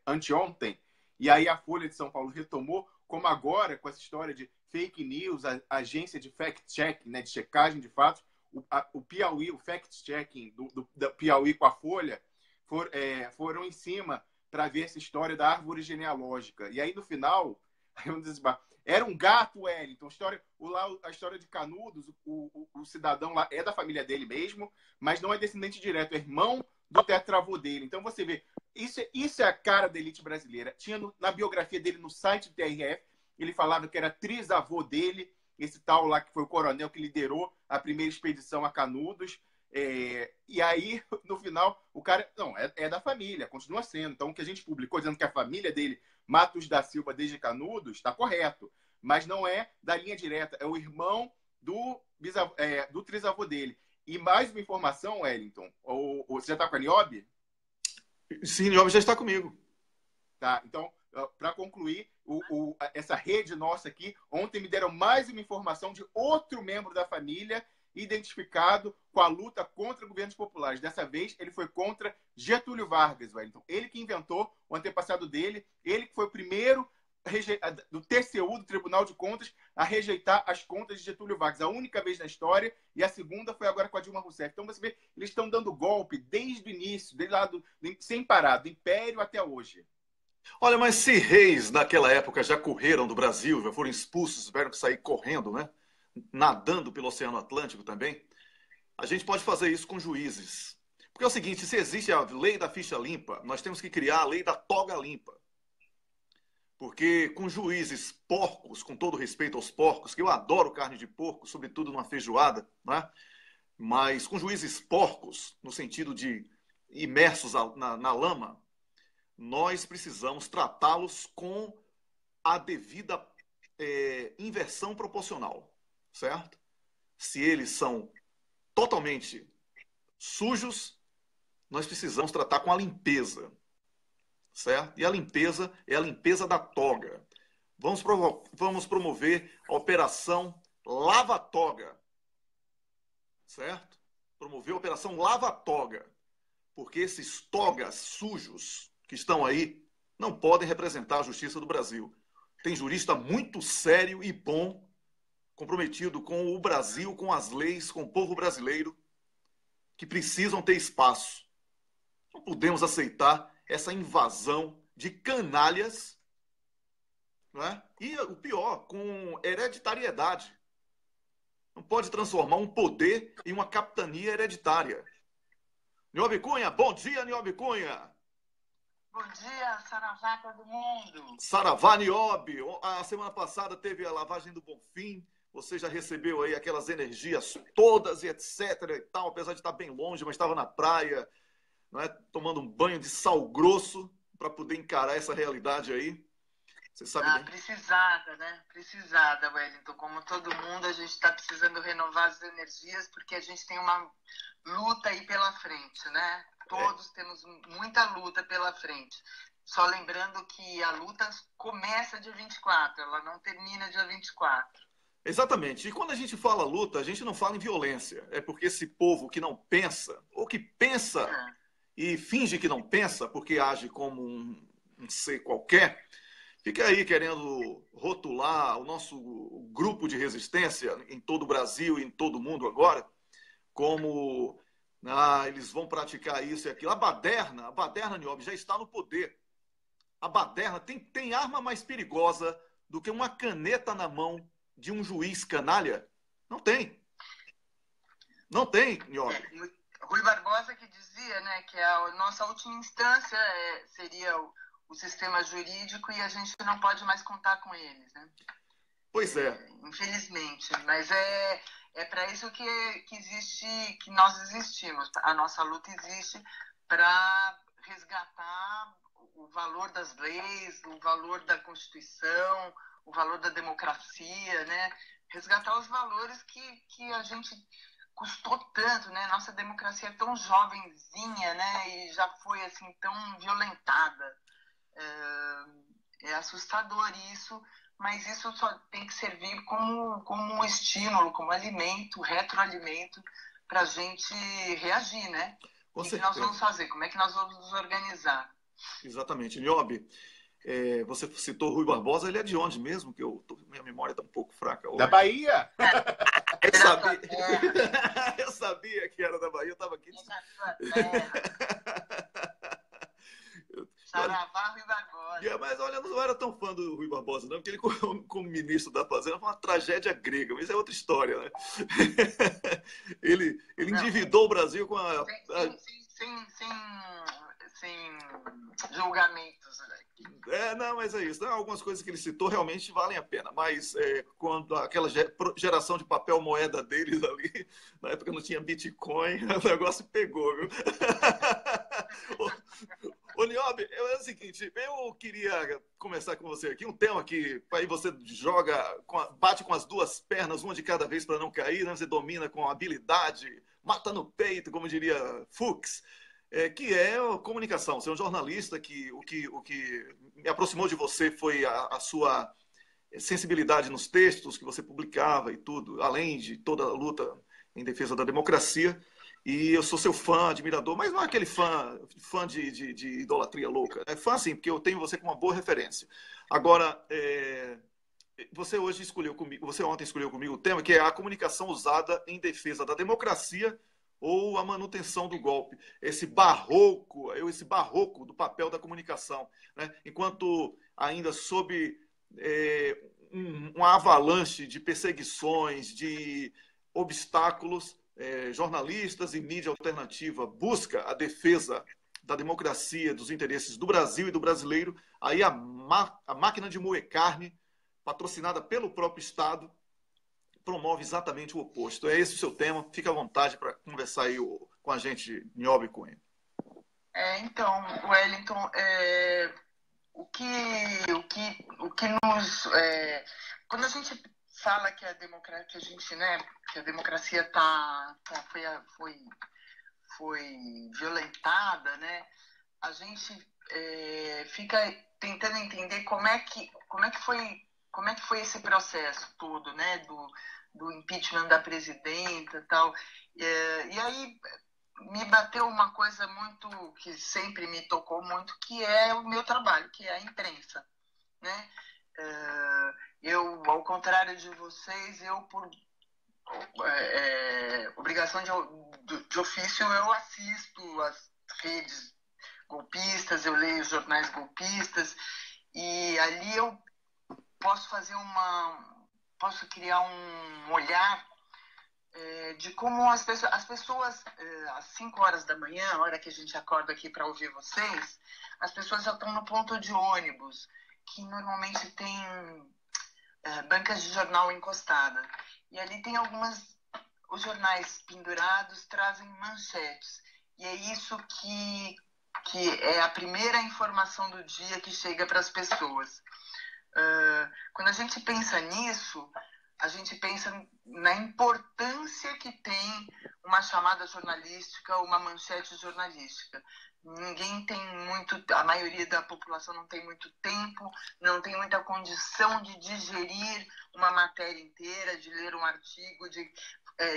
anteontem, e aí a Folha de São Paulo retomou, como agora, com essa história de fake news, a agência de fact-checking, né, de checagem de fatos, o Piauí, o fact-checking do Piauí com a Folha, foram em cima para ver essa história da árvore genealógica. E aí, no final, era um gato, Wellington. A história de Canudos, o cidadão lá é da família dele mesmo, mas não é descendente direto, é irmão do tetravô dele. Então, você vê, isso é a cara da elite brasileira. Tinha na biografia dele, no site do TRF, ele falava que era trisavô dele, esse tal lá que foi o coronel que liderou a primeira expedição a Canudos. E aí, no final, o cara... Não, é da família, continua sendo. Então, o que a gente publicou dizendo que a família dele, Matos da Silva, desde Canudos, está correto. Mas não é da linha direta, é o irmão do trisavô dele. E mais uma informação, Wellington. Você já está com a Niobe? Sim, Niobe já está comigo. Tá, então, para concluir, essa rede nossa aqui, ontem me deram mais uma informação de outro membro da família identificado com a luta contra governos populares. Dessa vez, ele foi contra Getúlio Vargas, velho. Então, ele que inventou o antepassado dele, ele que foi o primeiro do TCU, do Tribunal de Contas, a rejeitar as contas de Getúlio Vargas. A única vez na história, e a segunda foi agora com a Dilma Rousseff. Então, você vê, eles estão dando golpe desde o início, desde lá sem parar, do Império até hoje. Olha, mas se reis naquela época já correram do Brasil, já foram expulsos, tiveram que sair correndo, né? Nadando pelo Oceano Atlântico também, a gente pode fazer isso com juízes. Porque é o seguinte, se existe a lei da ficha limpa, nós temos que criar a lei da toga limpa. Porque com juízes porcos, com todo respeito aos porcos, que eu adoro carne de porco, sobretudo numa feijoada, né? Mas com juízes porcos, no sentido de imersos na lama, nós precisamos tratá-los com a devida inversão proporcional, certo? Se eles são totalmente sujos, nós precisamos tratar com a limpeza, certo? E a limpeza é a limpeza da toga. Vamos promover a operação Lava Toga, certo? Promover a operação Lava Toga, porque esses togas sujos que estão aí não podem representar a justiça do Brasil. Tem jurista muito sério e bom, comprometido com o Brasil, com as leis, com o povo brasileiro, que precisam ter espaço. Não podemos aceitar essa invasão de canalhas, não é? E o pior, com hereditariedade. Não pode transformar um poder em uma capitania hereditária. Niobe Cunha, bom dia, Niobe Cunha. Bom dia, saravá todo mundo. Saravá, Niobe. A semana passada teve a lavagem do Bonfim. Você já recebeu aí aquelas energias todas e etc e tal, apesar de estar bem longe, mas estava na praia, não é? Tomando um banho de sal grosso para poder encarar essa realidade aí. Você sabe bem. Precisada, né? Precisada, Wellington. Como todo mundo, a gente está precisando renovar as energias porque a gente tem uma luta aí pela frente, né? Todos temos muita luta pela frente. Só lembrando que a luta começa dia 24, ela não termina dia 24. Exatamente. E quando a gente fala luta, a gente não fala em violência. É porque esse povo que não pensa, ou que pensa e finge que não pensa, porque age como um ser qualquer, fica aí querendo rotular o nosso grupo de resistência em todo o Brasil e em todo o mundo agora, como eles vão praticar isso e aquilo. A baderna, Niobe, já está no poder. A baderna tem arma mais perigosa do que uma caneta na mão de um juiz canalha? Não tem. Não tem, Niobe. Rui Barbosa que dizia, né, que a nossa última instância seria o sistema jurídico e a gente não pode mais contar com eles, né? Pois é. Infelizmente. Mas é para isso que existe, que nós existimos. A nossa luta existe para resgatar o valor das leis, o valor da Constituição, o valor da democracia, né? Resgatar os valores que a gente custou tanto, né? Nossa democracia é tão jovenzinha, né? E já foi assim tão violentada. É assustador isso, mas isso só tem que servir como um estímulo, como alimento, retroalimento para a gente reagir, né? O que nós vamos fazer? Como é que nós vamos nos organizar? Exatamente. Niobe, você citou Rui Barbosa, ele é de onde mesmo? Que minha memória está um pouco fraca hoje. Da Bahia! Eu sabia que era da Bahia, eu estava aqui. Saravá, Rui Barbosa. Mas olha, eu não era tão fã do Rui Barbosa, não, porque ele, como ministro da Fazenda, foi uma tragédia grega, mas é outra história, né? Ele endividou o Brasil com a. Sem julgamentos. Não, mas é isso. Algumas coisas que ele citou realmente valem a pena, mas quando aquela geração de papel moeda deles ali, na época não tinha Bitcoin, o negócio pegou, viu? Ô, Niobe, é o seguinte, eu queria começar com você aqui, um tema que aí você bate com as duas pernas, uma de cada vez para não cair, né? Você domina com habilidade, mata no peito, como diria Fuchs. que é a comunicação. Você é um jornalista que o que me aproximou de você foi a sua sensibilidade nos textos que você publicava e tudo, além de toda a luta em defesa da democracia. E eu sou seu fã, admirador, mas não é aquele fã de idolatria louca. É fã, sim, porque eu tenho você como uma boa referência. Agora, você ontem escolheu comigo o tema, que é a comunicação usada em defesa da democracia ou a manutenção do golpe. Esse barroco do papel da comunicação, né? Enquanto ainda sob uma avalanche de perseguições, de obstáculos, jornalistas e mídia alternativa busca a defesa da democracia, dos interesses do Brasil e do brasileiro, aí a máquina de moer carne, patrocinada pelo próprio Estado, promove exatamente o oposto. É esse o seu tema. Fique à vontade para conversar aí com a gente, Niobbe Cunha. Então, Wellington, o que nos... quando a gente fala que a democracia foi violentada, né? A gente fica tentando entender como é que foi esse processo todo, né? Do impeachment da presidenta e tal. E aí me bateu uma coisa muito que sempre me tocou muito, que é o meu trabalho, que é a imprensa, né? Eu, ao contrário de vocês, por obrigação de ofício, eu assisto as redes golpistas, eu leio os jornais golpistas, e ali eu posso criar um olhar de como as pessoas às 5 horas da manhã, a hora que a gente acorda aqui para ouvir vocês, as pessoas já estão no ponto de ônibus, que normalmente tem bancas de jornal encostada. E ali tem os jornais pendurados trazem manchetes. E é isso que é a primeira informação do dia que chega para as pessoas. Quando a gente pensa nisso, a gente pensa na importância que tem uma chamada jornalística, uma manchete jornalística. A maioria da população não tem muito tempo, não tem muita condição de digerir uma matéria inteira, de ler um artigo, de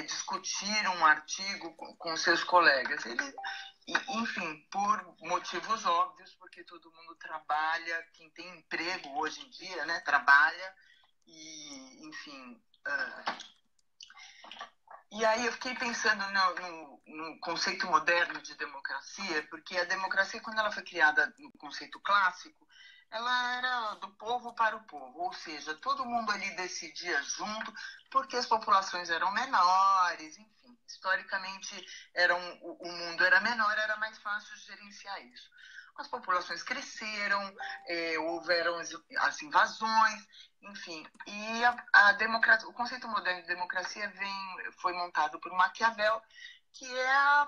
discutir um artigo com seus colegas. Enfim, por motivos óbvios, porque todo mundo trabalha, quem tem emprego hoje em dia, né, trabalha, e, enfim... E aí eu fiquei pensando no conceito moderno de democracia, porque a democracia, quando ela foi criada no conceito clássico, ela era do povo para o povo, ou seja, todo mundo ali decidia junto, porque as populações eram menores, enfim, historicamente o mundo era menor, era mais fácil gerenciar isso. As populações cresceram, houveram as invasões, enfim, e o conceito moderno de democracia foi montado por Maquiavel, que é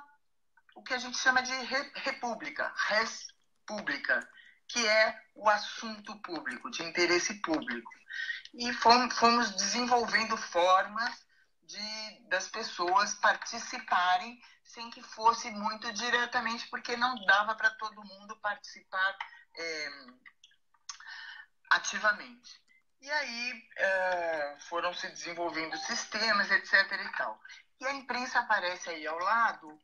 o que a gente chama de república, res publica, que é o assunto público, de interesse público. E fomos desenvolvendo formas das pessoas participarem sem que fosse muito diretamente, porque não dava para todo mundo participar ativamente. E aí foram se desenvolvendo sistemas, etc. e tal. E a imprensa aparece aí ao lado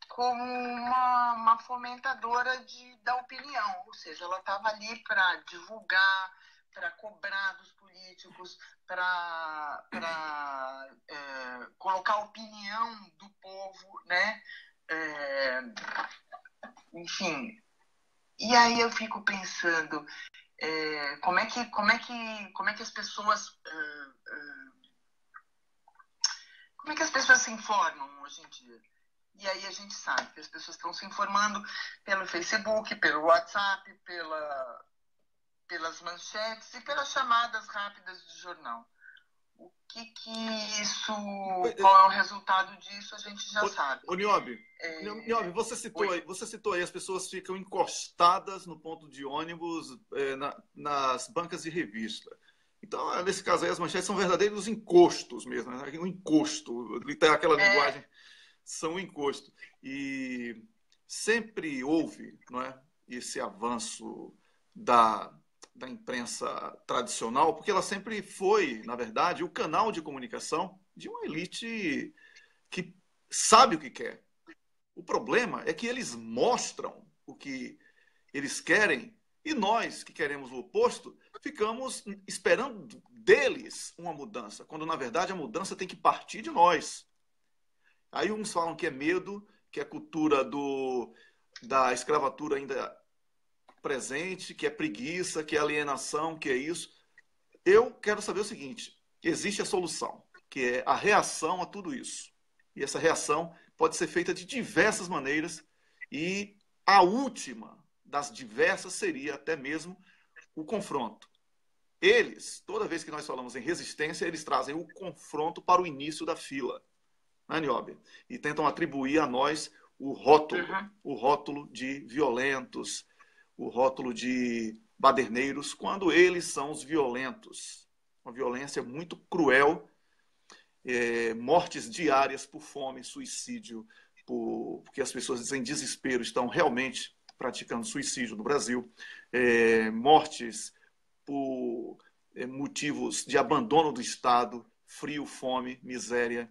como uma fomentadora da opinião, ou seja, ela estava ali para divulgar, para cobrar dos políticos, para colocar a opinião do povo, né? Enfim. E aí eu fico pensando como é que as pessoas se informam hoje em dia. E aí a gente sabe que as pessoas estão se informando pelo Facebook, pelo WhatsApp, pelas manchetes e pelas chamadas rápidas de jornal. Qual é o resultado disso, a gente já sabe. Niobbe, você citou aí, as pessoas ficam encostadas no ponto de ônibus, nas bancas de revista. Então, nesse caso aí, as manchetes são verdadeiros encostos mesmo, né? Um encosto, aquela linguagem, são um encosto. E sempre houve, não é, esse avanço da imprensa tradicional, porque ela sempre foi, na verdade, o canal de comunicação de uma elite que sabe o que quer. O problema é que eles mostram o que eles querem e nós, que queremos o oposto, ficamos esperando deles uma mudança, quando, na verdade, a mudança tem que partir de nós. Aí uns falam que é medo, que é cultura da escravatura ainda presente, que é preguiça, que é alienação, que é isso. Eu quero saber o seguinte: existe a solução, que é a reação a tudo isso. E essa reação pode ser feita de diversas maneiras, e a última das diversas seria até mesmo o confronto. Eles, toda vez que nós falamos em resistência, eles trazem o confronto para o início da fila, né, Niobe? E tentam atribuir a nós o rótulo de violentos, o rótulo de baderneiros, quando eles são os violentos. Uma violência muito cruel, mortes diárias por fome, suicídio, porque as pessoas em desespero estão realmente praticando suicídio no Brasil, mortes por motivos de abandono do Estado, frio, fome, miséria.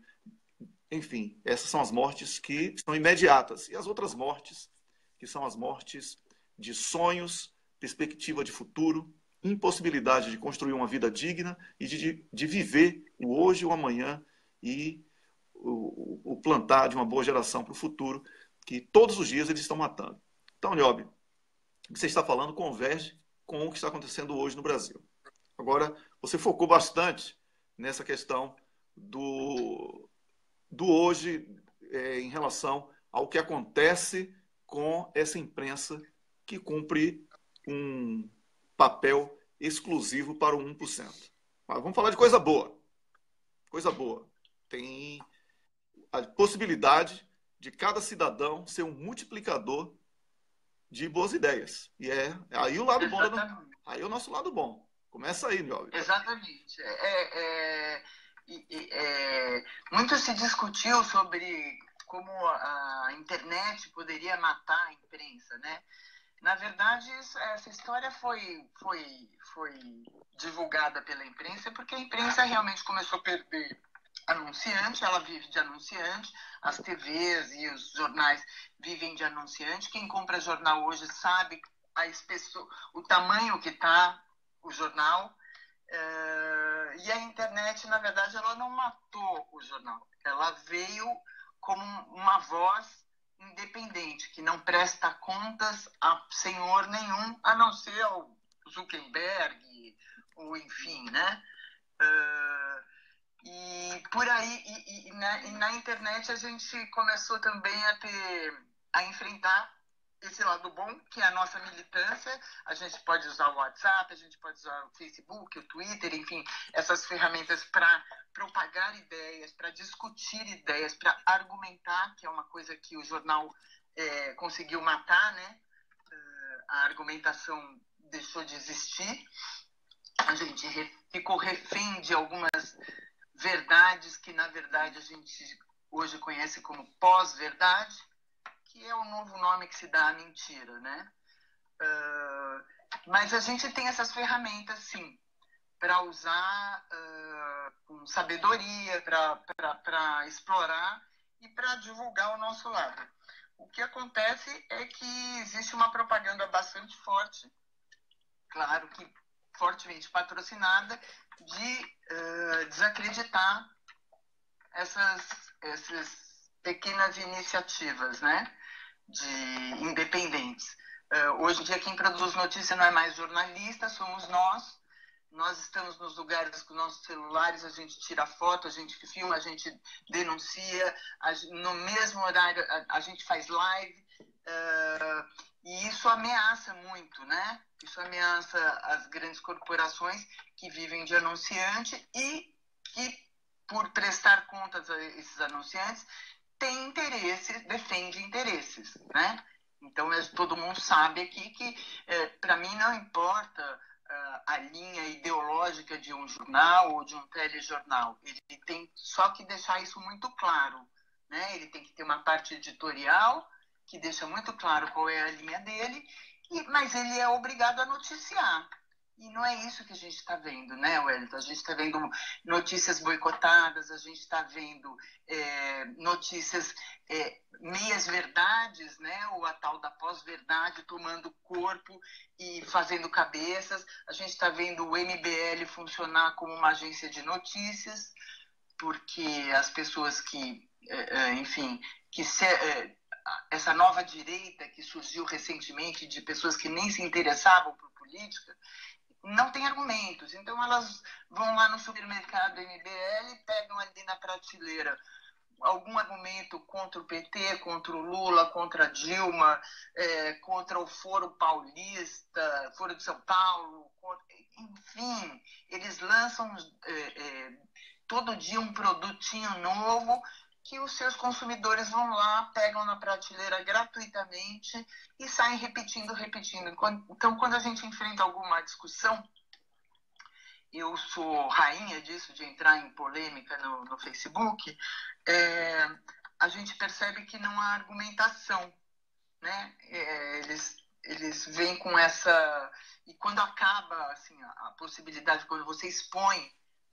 Enfim, essas são as mortes que são imediatas. E as outras mortes, que são as mortes de sonhos, perspectiva de futuro, impossibilidade de construir uma vida digna e de viver o hoje e o amanhã e o plantar de uma boa geração para o futuro, que todos os dias eles estão matando. Então, Niobe, o que você está falando converge com o que está acontecendo hoje no Brasil. Agora, você focou bastante nessa questão do hoje em relação ao que acontece com essa imprensa que cumpre um papel exclusivo para o 1%. Mas vamos falar de coisa boa. Coisa boa. Tem a possibilidade de cada cidadão ser um multiplicador de boas ideias. E aí o lado bom. Aí é o nosso lado bom. Começa aí, Niobe. Exatamente. Muito se discutiu sobre como a internet poderia matar a imprensa, né? Na verdade, essa história foi divulgada pela imprensa porque a imprensa realmente começou a perder anunciante, ela vive de anunciante, as TVs e os jornais vivem de anunciante. Quem compra jornal hoje sabe o tamanho que está o jornal. E a internet, na verdade, ela não matou o jornal. Ela veio como uma voz independente, que não presta contas a senhor nenhum, a não ser ao Zuckerberg, ou enfim, né? E por aí, na internet a gente começou também a enfrentar esse lado bom, que é a nossa militância. A gente pode usar o WhatsApp, a gente pode usar o Facebook, o Twitter, enfim, essas ferramentas para propagar ideias, para discutir ideias, para argumentar, que é uma coisa que o jornal conseguiu matar, né? A argumentação deixou de existir. A gente ficou refém de algumas verdades que, na verdade, a gente hoje conhece como pós-verdade, que é o novo nome que se dá à mentira, né? Mas a gente tem essas ferramentas, sim, para usar com sabedoria, para explorar e para divulgar o nosso lado. O que acontece é que existe uma propaganda bastante forte, claro que fortemente patrocinada, de desacreditar essas pequenas iniciativas, né, de independentes. Hoje em dia quem produz notícia não é mais jornalista, somos nós. Nós estamos nos lugares com nossos celulares, a gente tira foto, a gente filma, a gente denuncia, no mesmo horário a gente faz live, e isso ameaça muito, né? Isso ameaça as grandes corporações que vivem de anunciante e que, por prestar contas a esses anunciantes, tem interesses, defende interesses, né? Então, todo mundo sabe aqui que, para mim, não importa a linha ideológica de um jornal ou de um telejornal. Ele tem só que deixar isso muito claro, né? Ele tem que ter uma parte editorial que deixa muito claro qual é a linha dele, mas ele é obrigado a noticiar. E não é isso que a gente está vendo, né, Wellington? A gente está vendo notícias boicotadas, a gente está vendo notícias meias-verdades, né? Ou a tal da pós-verdade tomando corpo e fazendo cabeças. A gente está vendo o MBL funcionar como uma agência de notícias, porque as pessoas essa nova direita que surgiu recentemente, de pessoas que nem se interessavam por política, não tem argumentos. Então elas vão lá no supermercado MBL, pegam ali na prateleira algum argumento contra o PT, contra o Lula, contra a Dilma, contra o Foro Paulista, Foro de São Paulo, enfim, eles lançam todo dia um produtinho novo que os seus consumidores vão lá, pegam na prateleira gratuitamente e saem repetindo. Então, quando a gente enfrenta alguma discussão, eu sou rainha disso, de entrar em polêmica no Facebook, a gente percebe que não há argumentação, né? Eles vêm com essa... E quando acaba assim, a possibilidade, quando você expõe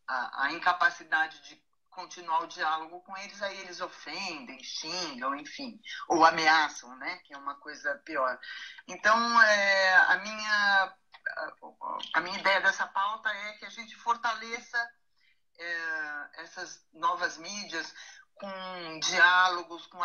a incapacidade de continuar o diálogo com eles, aí eles ofendem, xingam, enfim, ou ameaçam, né? Que é uma coisa pior. Então, a minha ideia dessa pauta é que a gente fortaleça essas novas mídias com diálogos, com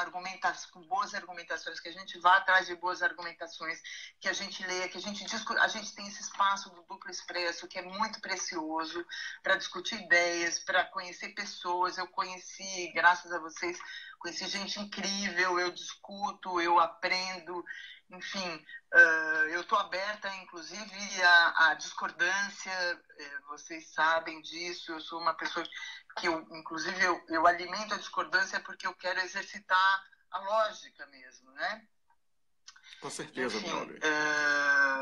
boas argumentações, que a gente vá atrás de boas argumentações, que a gente leia, que a gente discute. A gente tem esse espaço do Duplo Expresso, que é muito precioso para discutir ideias, para conhecer pessoas. Eu conheci, graças a vocês, conheci gente incrível, eu discuto, eu aprendo, enfim, eu estou aberta, inclusive, à discordância, vocês sabem disso, eu sou uma pessoa que, inclusive, eu alimento a discordância porque eu quero exercitar a lógica mesmo, né? Com certeza, Nobre.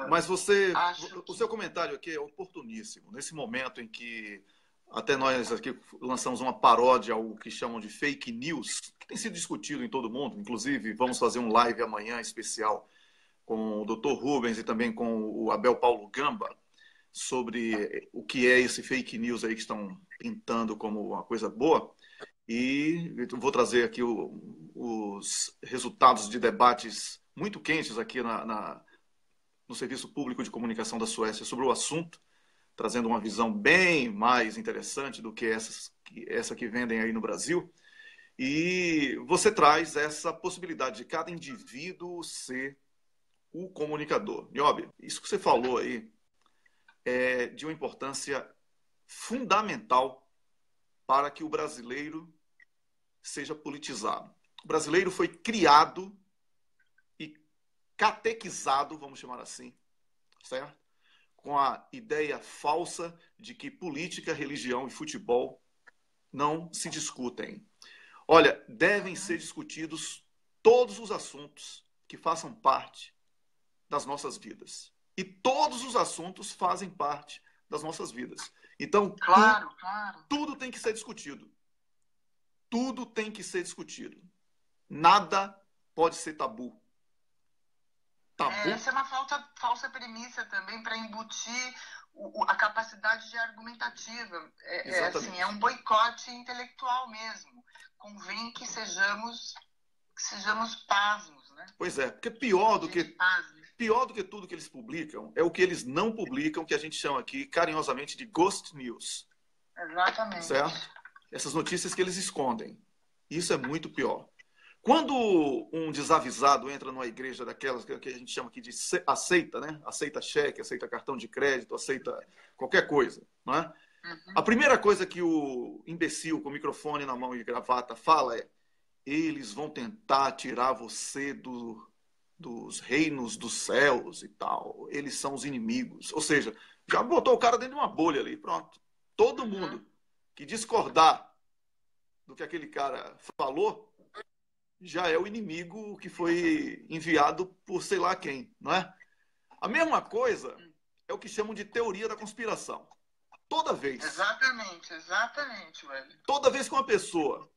Mas o seu comentário aqui é oportuníssimo, nesse momento em que até nós aqui lançamos uma paródia ao que chamam de fake news, que tem sido discutido em todo o mundo, inclusive vamos fazer um live amanhã especial com o Dr. Rubens e também com o Abel Paulo Gamba, sobre o que é esse fake news aí que estão pintando como uma coisa boa. E vou trazer aqui os resultados de debates muito quentes aqui no Serviço Público de Comunicação da Suécia sobre o assunto, trazendo uma visão bem mais interessante do que essa que vendem aí no Brasil. E você traz essa possibilidade de cada indivíduo ser o comunicador. Niobe, isso que você falou aí é de uma importância fundamental para que o brasileiro seja politizado. O brasileiro foi criado e catequizado, vamos chamar assim, certo? Com a ideia falsa de que política, religião e futebol não se discutem. Olha, devem ser discutidos todos os assuntos que façam parte das nossas vidas. E todos os assuntos fazem parte das nossas vidas. Então, claro. Tudo tem que ser discutido. Tudo tem que ser discutido. Nada pode ser tabu. Essa é uma falsa premissa também para embutir a capacidade de argumentativa. É um boicote intelectual mesmo. Convém que sejamos pasmos, né? Pois é, porque pior do que tudo que eles publicam é o que eles não publicam, que a gente chama aqui carinhosamente de ghost news. Exatamente. Certo? Essas notícias que eles escondem. Isso é muito pior. Quando um desavisado entra numa igreja daquelas que a gente chama aqui de aceita, né? Aceita cheque, aceita cartão de crédito, aceita qualquer coisa, não é? Uhum. A primeira coisa que o imbecil com o microfone na mão e gravata fala é: eles vão tentar tirar você dos reinos dos céus e tal. Eles são os inimigos. Ou seja, já botou o cara dentro de uma bolha ali. Pronto. Todo mundo que discordar do que aquele cara falou já é o inimigo que foi enviado por sei lá quem, não é? A mesma coisa é o que chamam de teoria da conspiração. Toda vez. Exatamente, velho. Toda vez que uma pessoa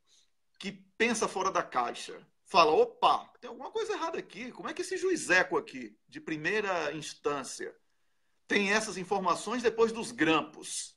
que pensa fora da caixa fala, opa, tem alguma coisa errada aqui. Como é que esse juizeco aqui, de primeira instância, tem essas informações depois dos grampos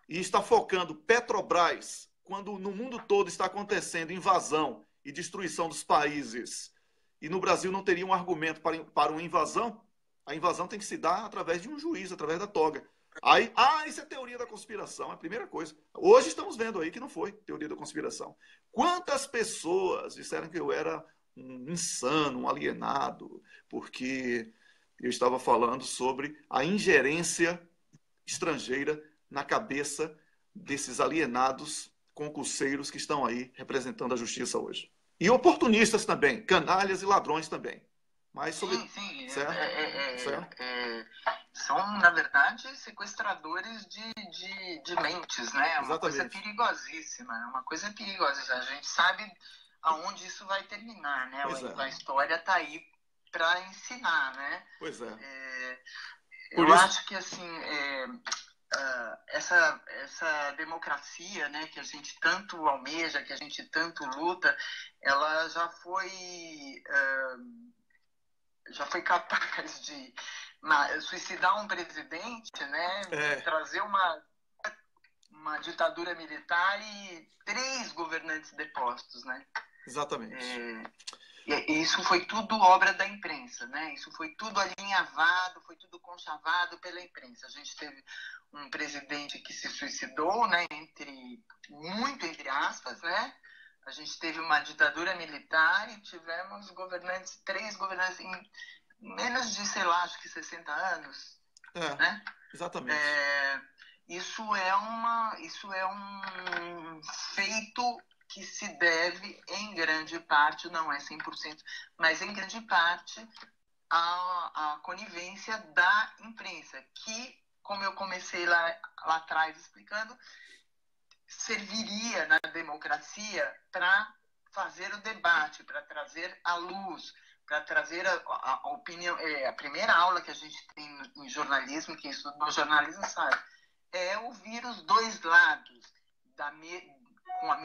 e está focando Petrobras, quando no mundo todo está acontecendo invasão e destruição dos países, e no Brasil não teria um argumento para uma invasão? A invasão tem que se dar através de um juiz, através da toga. Aí, isso é teoria da conspiração, é a primeira coisa. Hoje estamos vendo aí que não foi teoria da conspiração. Quantas pessoas disseram que eu era um insano, um alienado, porque eu estava falando sobre a ingerência estrangeira na cabeça desses alienados concurseiros que estão aí representando a justiça hoje. E oportunistas também, canalhas e ladrões também. Mas sobre... Sim. Certo? São, na verdade, sequestradores de mentes, né? É uma coisa perigosíssima. É uma coisa perigosa. A gente sabe aonde isso vai terminar, né? A história está aí para ensinar, né? Pois é. Eu acho que, assim, essa democracia, né, que a gente tanto almeja, que a gente tanto luta, ela já foi capaz de suicidar um presidente, né, trazer uma ditadura militar e 3 governantes depostos, né? Exatamente. E isso foi tudo obra da imprensa, né? Isso foi tudo alinhavado, foi tudo conchavado pela imprensa. A gente teve um presidente que se suicidou, né? Muito entre aspas, né? A gente teve uma ditadura militar e tivemos 3 governantes em menos de, sei lá, acho que 60 anos. Né? Exatamente. Isso é um feito que se deve, em grande parte, não é 100%, mas em grande parte, à conivência da imprensa, que, como eu comecei lá atrás explicando, serviria na democracia para fazer o debate, para trazer a luz, para trazer a opinião. A primeira aula que a gente tem em jornalismo, quem estudou jornalismo sabe, é ouvir os dois lados, com a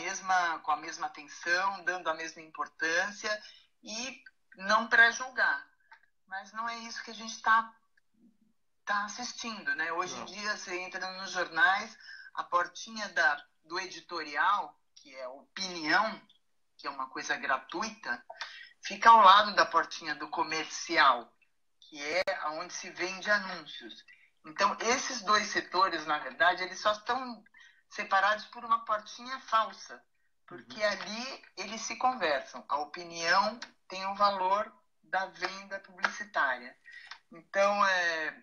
mesma atenção, dando a mesma importância e não pré-julgar. Mas não é isso que a gente está assistindo, né? Hoje em dia, você entra nos jornais, a portinha do editorial, que é a opinião, que é uma coisa gratuita, fica ao lado da portinha do comercial, que é onde se vende anúncios. Então, esses 2 setores, na verdade, eles só estão separados por uma portinha falsa, porque ali eles se conversam. A opinião tem o valor da venda publicitária. Então,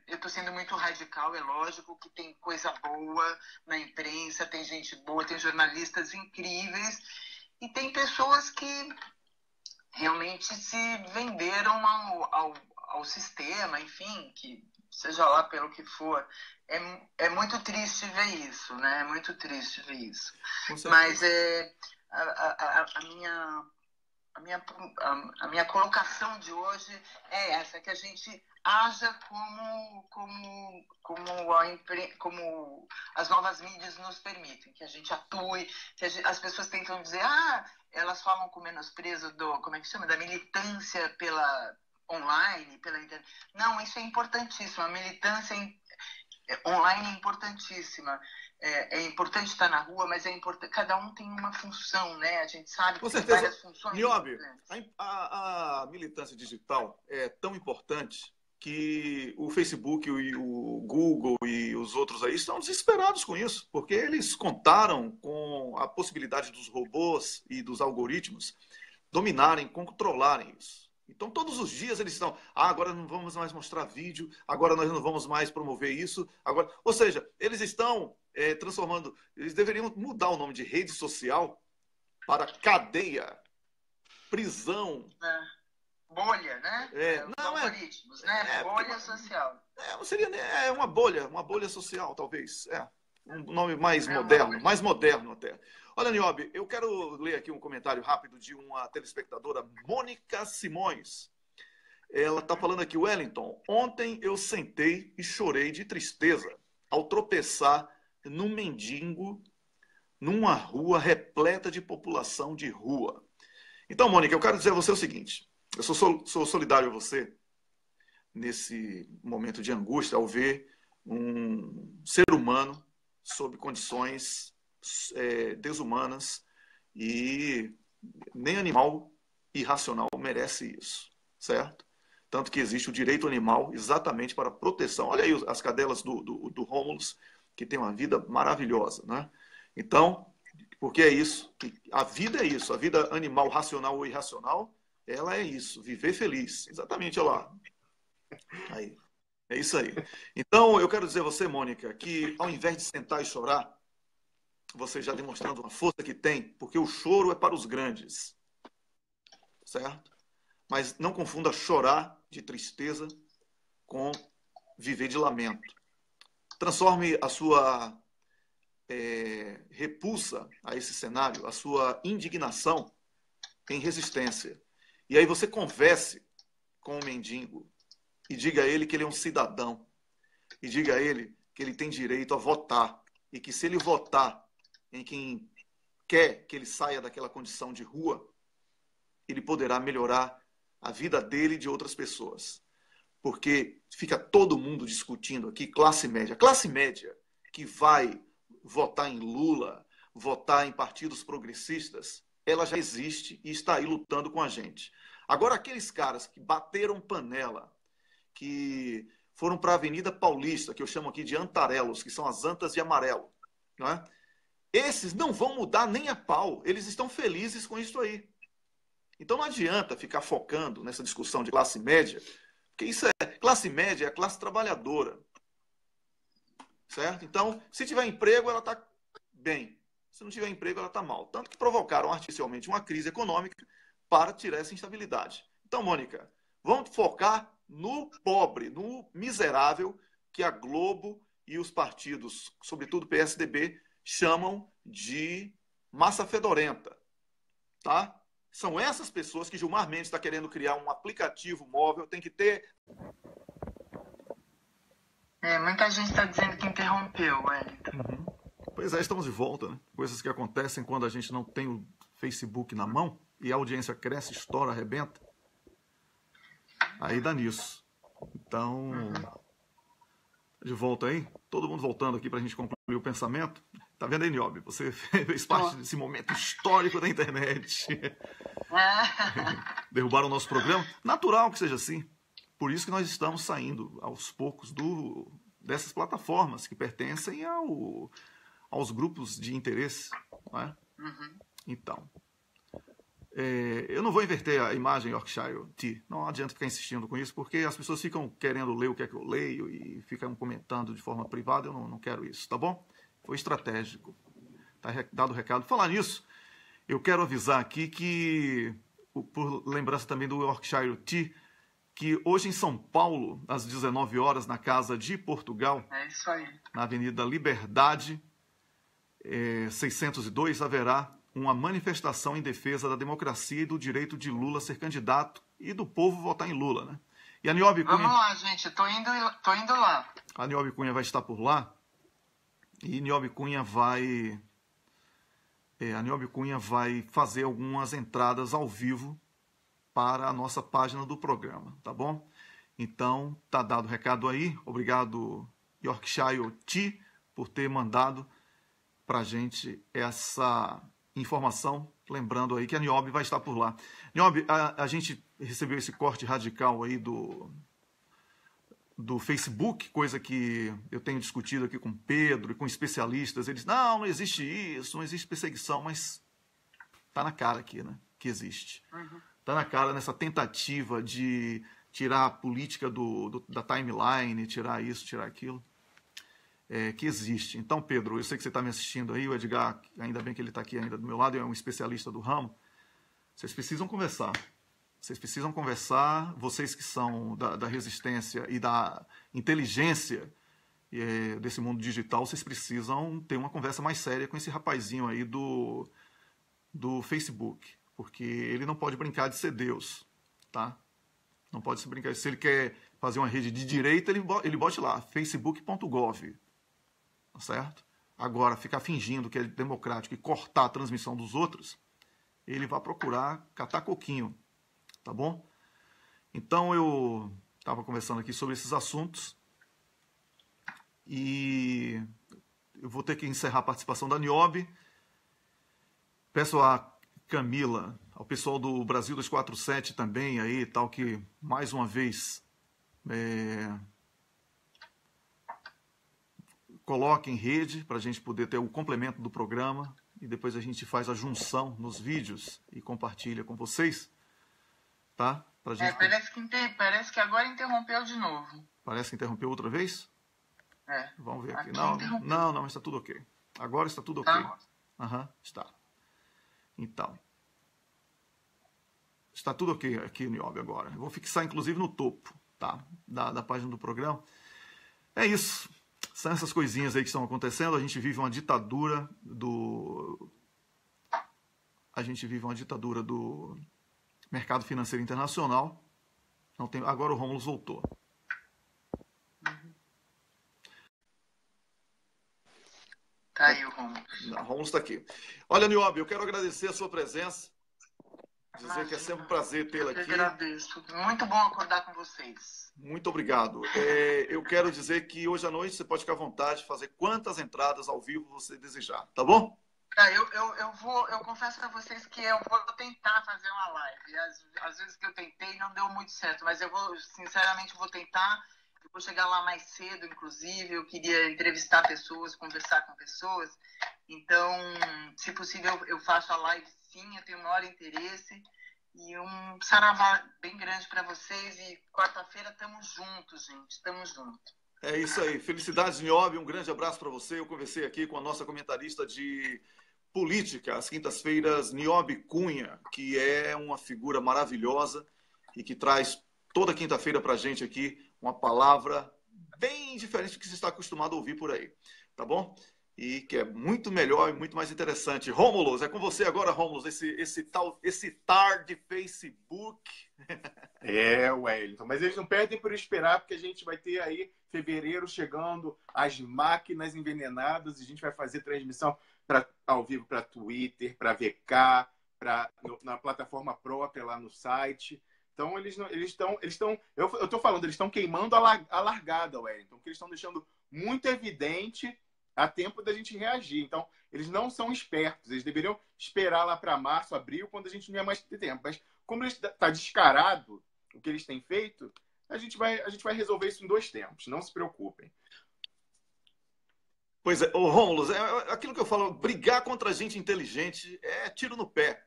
eu estou sendo muito radical, é lógico que tem coisa boa na imprensa, tem gente boa, tem jornalistas incríveis, e tem pessoas que realmente se venderam ao sistema, enfim, que seja lá pelo que for. É muito triste ver isso, né? É muito triste ver isso. Mas a minha colocação de hoje é essa, que a gente haja como as novas mídias nos permitem, que a gente atue, que as pessoas tentam dizer, elas falam com menosprezo como é que chama? Da militância pela online, pela internet. Não, isso é importantíssimo, a militância online é importantíssima. É importante estar na rua, mas é importante. Cada um tem uma função, né? A gente sabe que tem várias funções. Niobe, a militância digital é tão importante que o Facebook e o Google e os outros aí estão desesperados com isso, porque eles contaram com a possibilidade dos robôs e dos algoritmos dominarem, controlarem isso. Então, todos os dias eles estão, agora não vamos mais mostrar vídeo, agora nós não vamos mais promover isso. Agora... Ou seja, eles estão transformando, eles deveriam mudar o nome de rede social para cadeia, prisão. Bolha, né? Algoritmos, né? Bolha social. Seria uma bolha social, talvez. Um nome mais moderno até. Olha, Niobe, eu quero ler aqui um comentário rápido de uma telespectadora, Mônica Simões. Ela está falando aqui, Wellington, ontem eu sentei e chorei de tristeza ao tropeçar num mendigo numa rua repleta de população de rua. Então, Mônica, eu quero dizer a você o seguinte, eu sou solidário a você nesse momento de angústia ao ver um ser humano sob condições desumanas, e nem animal irracional merece isso, certo? Tanto que existe o direito animal exatamente para proteção. Olha aí as cadelas do Rômulus, que tem uma vida maravilhosa, né? Então, porque é isso, a vida é isso, a vida animal, racional ou irracional, ela é isso, viver feliz. Exatamente, olha lá. Aí. É isso aí. Então, eu quero dizer a você, Mônica, que ao invés de sentar e chorar, você já demonstrando uma força que tem, porque o choro é para os grandes, certo? Mas não confunda chorar de tristeza com viver de lamento. Transforme a sua repulsa a esse cenário, a sua indignação em resistência. E aí você converse com o mendigo e diga a ele que ele é um cidadão. E diga a ele que ele tem direito a votar. E que se ele votar em quem quer que ele saia daquela condição de rua, ele poderá melhorar a vida dele e de outras pessoas. Porque fica todo mundo discutindo aqui, classe média que vai votar em Lula, votar em partidos progressistas, ela já existe e está aí lutando com a gente. Agora, aqueles caras que bateram panela, que foram para a Avenida Paulista, que eu chamo aqui de antarelos, que são as antas de amarelo, não é? Esses não vão mudar nem a pau, eles estão felizes com isso aí. Então não adianta ficar focando nessa discussão de classe média, porque isso classe média é a classe trabalhadora, certo? Então, se tiver emprego, ela está bem. Se não tiver emprego, ela está mal. Tanto que provocaram artificialmente uma crise econômica para tirar essa instabilidade. Então, Mônica, vamos focar no pobre, no miserável que a Globo e os partidos, sobretudo o PSDB, chamam de massa fedorenta, tá? São essas pessoas que Gilmar Mendes está querendo criar um aplicativo móvel, tem que ter... Muita gente está dizendo que interrompeu, Wellington. Uhum. Pois é, estamos de volta, né? Coisas que acontecem quando a gente não tem o Facebook na mão e a audiência cresce, estoura, arrebenta. Aí dá nisso. Então, de volta aí, todo mundo voltando aqui para a gente concluir o pensamento. Tá vendo aí, Niobe? Você fez parte desse momento histórico da internet. Derrubaram o nosso programa. Natural que seja assim. Por isso que nós estamos saindo aos poucos dessas plataformas que pertencem aos grupos de interesse. Não é? Então, eu não vou inverter a imagem Yorkshire Tea. Não adianta ficar insistindo com isso, porque as pessoas ficam querendo ler o que é que eu leio e ficam comentando de forma privada. Eu não quero isso, tá bom? Foi estratégico. Tá dado o recado. Falar nisso, eu quero avisar aqui que, por lembrança também do Yorkshire Tea, que hoje em São Paulo, às 19 horas, na Casa de Portugal, é isso aí, na Avenida Liberdade, 602, haverá uma manifestação em defesa da democracia e do direito de Lula ser candidato e do povo votar em Lula, né? E a Niobe Cunha... Vamos lá, gente, tô indo lá. A Niobe Cunha vai estar por lá e Niobe Cunha vai fazer algumas entradas ao vivo para a nossa página do programa, tá bom? Então, tá dado o recado aí. Obrigado, Yorkshire Tea, por ter mandado para a gente essa informação. Lembrando aí que a Niobe vai estar por lá. Niobe, a gente recebeu esse corte radical aí do Facebook, coisa que eu tenho discutido aqui com o Pedro e com especialistas. Eles, não existe isso, não existe perseguição, mas tá na cara aqui, né, que existe. Tá na cara nessa tentativa de tirar a política da timeline, tirar isso, tirar aquilo, que existe. Então, Pedro, eu sei que você está me assistindo aí, o Edgar, ainda bem que ele está aqui ainda do meu lado, é um especialista do ramo. Vocês precisam conversar. Vocês precisam conversar, vocês que são da resistência e da inteligência desse mundo digital, vocês precisam ter uma conversa mais séria com esse rapazinho aí do Facebook. Porque ele não pode brincar de ser Deus, tá? Não pode se brincar. Se ele quer fazer uma rede de direita, ele bote lá, facebook.gov, tá certo? Agora, ficar fingindo que é democrático e cortar a transmissão dos outros, ele vai procurar catar coquinho, tá bom? Então eu estava conversando aqui sobre esses assuntos e eu vou ter que encerrar a participação da Niobe. Peço a Camila, ao pessoal do Brasil 247 também aí, tal, que mais uma vez coloque em rede para a gente poder ter o complemento do programa e depois a gente faz a junção nos vídeos e compartilha com vocês, tá? Pra gente... parece que agora interrompeu de novo. Parece que interrompeu outra vez? Vamos ver aqui. Aqui não, mas está tudo ok. Agora está tudo ok. Tá. Está. Então. Está tudo ok aqui, Niobe, agora. Eu vou fixar, inclusive, no topo, tá? Da página do programa. É isso. São essas coisinhas aí que estão acontecendo. A gente vive uma ditadura do... mercado financeiro internacional. Não tem... Agora o Rômulo voltou. Tá aí o Rômulo. O Rômulo está aqui. Olha, Niobe, eu quero agradecer a sua presença. Dizer que é sempre um prazer tê-la aqui. Eu agradeço. Muito bom acordar com vocês. Muito obrigado. Eu quero dizer que hoje à noite você pode ficar à vontade de fazer quantas entradas ao vivo você desejar, tá bom? Eu confesso para vocês que eu vou tentar fazer uma live. Às vezes que eu tentei não deu muito certo, mas eu vou, sinceramente, vou tentar. Eu vou chegar lá mais cedo, inclusive. Eu queria entrevistar pessoas, conversar com pessoas. Então, se possível, eu faço a live sim, eu tenho o maior interesse. E um saravá bem grande para vocês. E quarta-feira estamos juntos, gente. Estamos juntos. É isso aí. Felicidades, Niobe. Um grande abraço para você. Eu conversei aqui com a nossa comentarista de política, às quintas-feiras, Niobe Cunha, que é uma figura maravilhosa e que traz toda quinta-feira para a gente aqui uma palavra bem diferente do que você está acostumado a ouvir por aí. Tá bom? E que é muito melhor e muito mais interessante. Rômulo, é com você agora, Rômulo, esse tar de Facebook. Wellington, mas eles não perdem por esperar, porque a gente vai ter aí fevereiro chegando, as máquinas envenenadas, e a gente vai fazer transmissão ao vivo para Twitter, para VK, na plataforma própria lá no site. Então eles estão, eu estou falando, eles estão queimando a largada, Wellington, que eles estão deixando muito evidente a tempo da gente reagir. Então, eles não são espertos. Eles deveriam esperar lá para março, abril, quando a gente não ia mais ter tempo. Mas, como está descarado o que eles têm feito, a gente vai resolver isso em 2 tempos. Não se preocupem. Pois é, Rômulo, aquilo que eu falo, brigar contra gente inteligente é tiro no pé.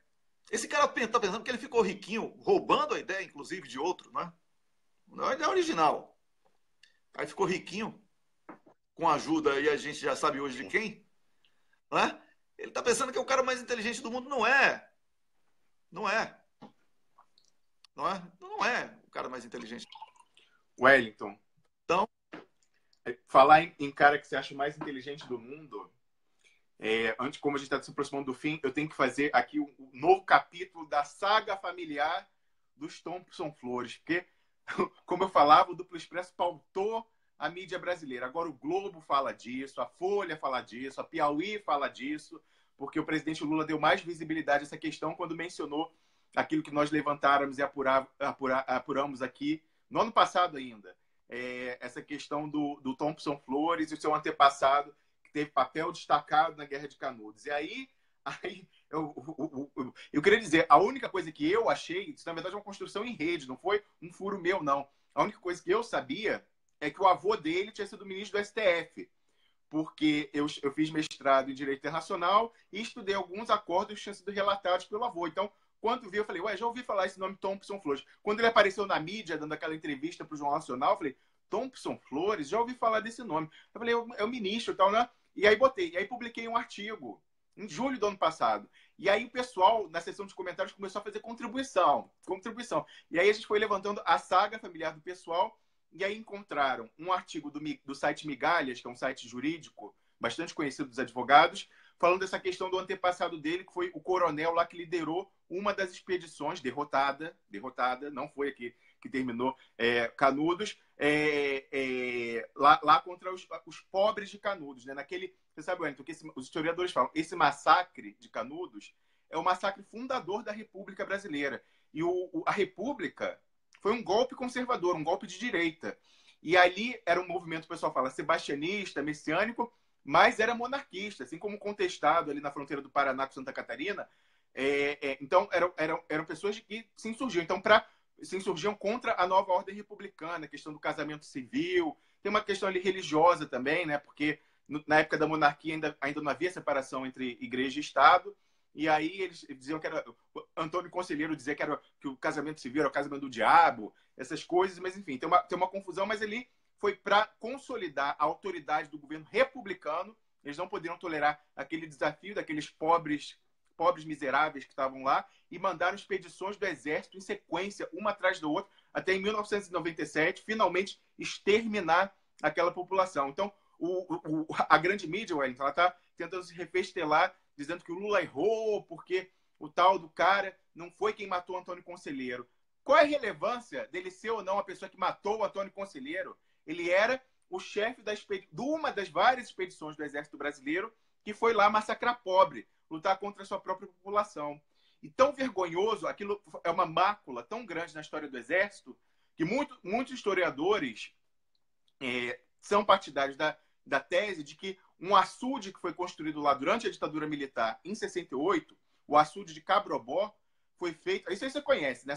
Esse cara está pensando que ele ficou riquinho, roubando a ideia, inclusive, de outro, né? Não é a ideia original. Aí ficou riquinho, com ajuda, e a gente já sabe hoje de quem, né? Ele está pensando que é o cara mais inteligente do mundo. Não é. Não é o cara mais inteligente. Wellington, então, falar em cara que você acha mais inteligente do mundo, antes, como a gente está se aproximando do fim, eu tenho que fazer aqui um novo capítulo da saga familiar dos Thompson Flores, porque, como eu falava, o Duplo Expresso pautou a mídia brasileira. Agora o Globo fala disso, a Folha fala disso, a Piauí fala disso, porque o presidente Lula deu mais visibilidade a essa questão quando mencionou aquilo que nós levantáramos e apuramos aqui no ano passado ainda. Essa questão do Thompson Flores e o seu antepassado, que teve papel destacado na Guerra de Canudos. E aí eu queria dizer, a única coisa que eu achei, isso na verdade é uma construção em rede, não foi um furo meu, não. A única coisa que eu sabia é que o avô dele tinha sido ministro do STF, porque eu fiz mestrado em Direito Internacional e estudei alguns acordos que tinham sido relatados pelo avô. Então, quando vi, eu falei, já ouvi falar esse nome Thompson Flores. Quando ele apareceu na mídia, dando aquela entrevista para o Jornal Nacional, eu falei, Thompson Flores? Já ouvi falar desse nome. Eu falei, é o ministro e tal, né? E aí publiquei um artigo em julho do ano passado. E aí o pessoal, na seção de comentários, começou a fazer contribuição. E aí a gente foi levantando a saga familiar do pessoal. E aí encontraram um artigo do site Migalhas, que é um site jurídico bastante conhecido dos advogados, falando dessa questão do antepassado dele, que foi o coronel lá que liderou uma das expedições, derrotada, não foi aqui que terminou, Canudos, lá contra os pobres de Canudos. Né? Você sabe, Wellington, que os historiadores falam, esse massacre de Canudos é o massacre fundador da República Brasileira. E a República foi um golpe conservador, um golpe de direita. E ali era um movimento, o pessoal fala, sebastianista, messiânico, mas era monarquista, assim como contestado ali na fronteira do Paraná com Santa Catarina. Então, eram pessoas que se insurgiam. Então, se insurgiam contra a nova ordem republicana, a questão do casamento civil. Tem uma questão ali religiosa também, né? Porque na época da monarquia ainda não havia separação entre igreja e Estado. E aí eles diziam que era... Antônio Conselheiro dizia que o casamento civil era o casamento do diabo, essas coisas. Mas, enfim, tem uma confusão. Mas ele foi para consolidar a autoridade do governo republicano. Eles não poderiam tolerar aquele desafio daqueles pobres miseráveis que estavam lá, e mandaram expedições do exército em sequência, uma atrás da outra, até em 1997, finalmente exterminar aquela população. Então, a grande mídia, Wellington, ela está tentando se refestelar, dizendo que o Lula errou, porque o tal do cara não foi quem matou o Antônio Conselheiro. Qual é a relevância dele ser ou não a pessoa que matou o Antônio Conselheiro? Ele era o chefe de uma das várias expedições do Exército Brasileiro que foi lá massacrar pobre, lutar contra a sua própria população. E tão vergonhoso, aquilo é uma mácula tão grande na história do Exército, que muitos historiadores são partidários da tese de que um açude que foi construído lá durante a ditadura militar, em 68, o açude de Cabrobó, foi feito... Isso aí você conhece, né?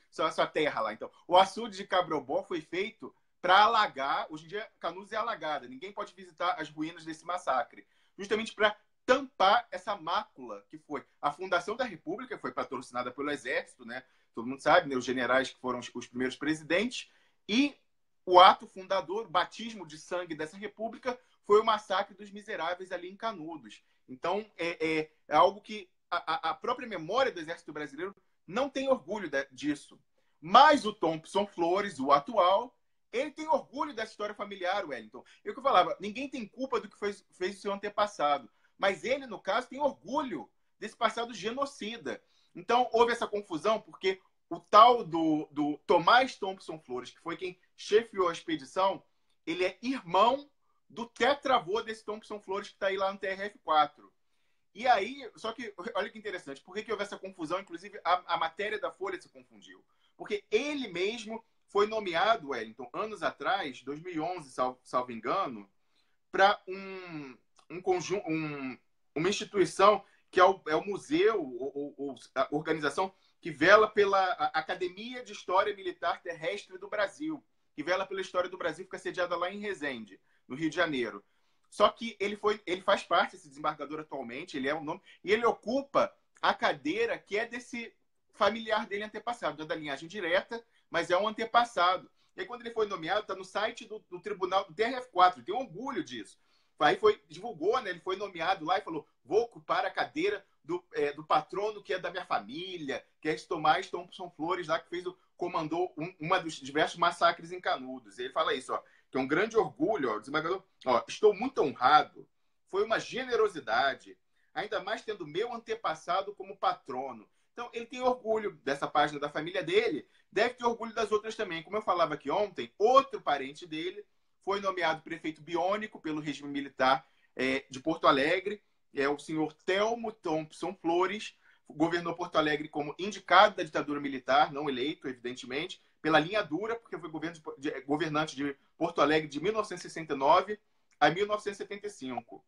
Sua terra lá. Então, o açude de Cabrobó foi feito para alagar... Hoje em dia, Canudos é alagada. Ninguém pode visitar as ruínas desse massacre. Justamente para tampar essa mácula que foi. A fundação da República foi patrocinada pelo Exército, né? Todo mundo sabe, né? Os generais que foram os primeiros presidentes. E o ato fundador, o batismo de sangue dessa República, foi o massacre dos miseráveis ali em Canudos. Então, é algo que a própria memória do Exército Brasileiro não tem orgulho disso. Mas o Thompson Flores, o atual, ele tem orgulho dessa história familiar, Wellington. É o que eu falava, ninguém tem culpa do que fez o seu antepassado. Mas ele, no caso, tem orgulho desse passado genocida. Então, houve essa confusão, porque o tal do Tomás Thompson Flores, que foi quem chefiou a expedição, ele é irmão do tetravô desse Thompson Flores, que está aí lá no TRF-4. E aí, só que, olha que interessante, por que houve essa confusão? Inclusive, a matéria da Folha se confundiu. Porque ele mesmo foi nomeado, Wellington, anos atrás, 2011, salvo engano, para uma instituição que é o museu, ou a organização que vela pela Academia de História Militar Terrestre do Brasil, que vela pela história do Brasil, fica sediada lá em Resende, no Rio de Janeiro. Só que ele faz parte desse desembargador atualmente, ele é o nome, e ele ocupa a cadeira que é desse familiar dele antepassado, não é da linhagem direta, mas é um antepassado. E aí, quando ele foi nomeado, está no site do tribunal do TRF4, ele tem orgulho disso. Aí divulgou, né? Ele foi nomeado lá e falou: vou ocupar a cadeira do patrono que é da minha família, que é esse Tomás Thompson Flores, lá que comandou uma dos diversos massacres em Canudos. E ele fala isso, ó, que é um grande orgulho, ó, desembargador, ó, estou muito honrado, foi uma generosidade, ainda mais tendo meu antepassado como patrono. Então, ele tem orgulho dessa página da família dele, deve ter orgulho das outras também. Como eu falava aqui ontem, outro parente dele foi nomeado prefeito biônico pelo regime militar de Porto Alegre, é o senhor Telmo Thompson Flores, governou Porto Alegre como indicado da ditadura militar, não eleito, evidentemente, pela linha dura, porque foi governante de Porto Alegre de 1969 a 1975.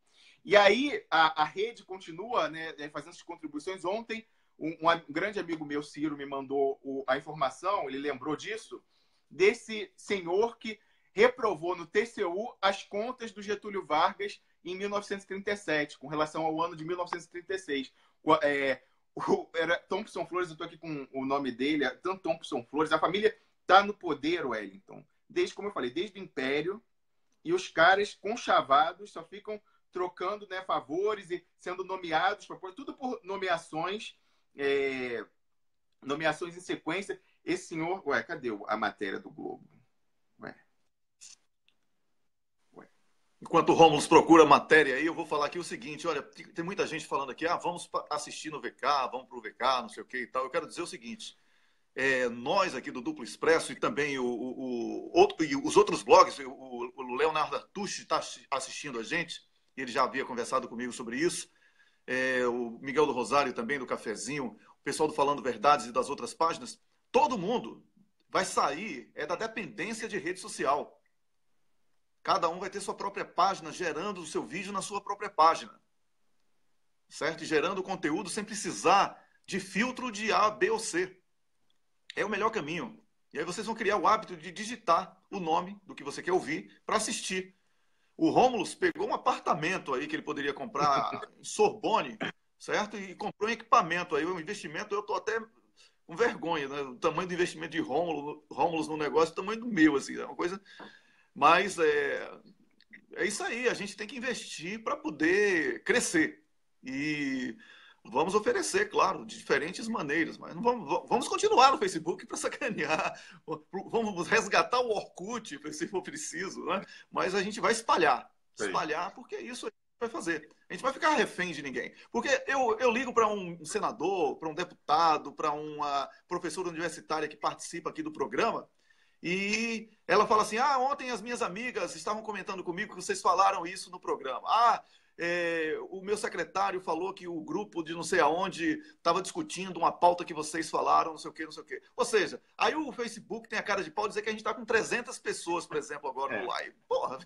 E aí a rede continua, né, fazendo essas contribuições. Ontem, um grande amigo meu, Ciro, me mandou a informação, ele lembrou disso, desse senhor que reprovou no TCU as contas do Getúlio Vargas em 1937, com relação ao ano de 1936. Era Thompson Flores, eu estou aqui com o nome dele, tanto Thompson Flores, a família está no poder, Wellington, como eu falei, desde o Império, e os caras conchavados só ficam trocando, né, favores e sendo nomeados, tudo por nomeações em sequência. Esse senhor... cadê a matéria do Globo? Enquanto o Rômulo procura a matéria aí, eu vou falar aqui o seguinte, olha, tem muita gente falando aqui, vamos assistir no VK, vamos para o VK, não sei o que e tal. Eu quero dizer o seguinte, nós aqui do Duplo Expresso e também e os outros blogs, o Leonardo Artucci está assistindo a gente, ele já havia conversado comigo sobre isso, o Miguel do Rosário também, do Cafezinho, o pessoal do Falando Verdades e das outras páginas, todo mundo vai sair da dependência de rede social. Cada um vai ter sua própria página, gerando o seu vídeo na sua própria página. Certo? E gerando conteúdo sem precisar de filtro de A, B ou C. É o melhor caminho. E aí vocês vão criar o hábito de digitar o nome do que você quer ouvir para assistir. O Rômulus pegou um apartamento aí que ele poderia comprar em Sorbonne, certo? E comprou um equipamento aí, um investimento, eu estou até com vergonha, né? O tamanho do investimento de Rômulus no negócio, o tamanho do meu, assim, é uma coisa... Mas é isso aí, a gente tem que investir para poder crescer. E vamos oferecer, claro, de diferentes maneiras, mas não vamos continuar no Facebook para sacanear. Vamos resgatar o Orkut, se for preciso, né? Mas a gente vai espalhar. Espalhar, porque é isso que vai fazer. A gente vai ficar refém de ninguém. Porque eu ligo para um senador, para um deputado, para uma professora universitária que participa aqui do programa, e ela fala assim, ontem as minhas amigas estavam comentando comigo que vocês falaram isso no programa. O meu secretário falou que o grupo de não sei aonde estava discutindo uma pauta que vocês falaram, não sei o quê, não sei o quê. Ou seja, aí o Facebook tem a cara de pau dizer que a gente está com 300 pessoas, por exemplo, agora no live. Porra!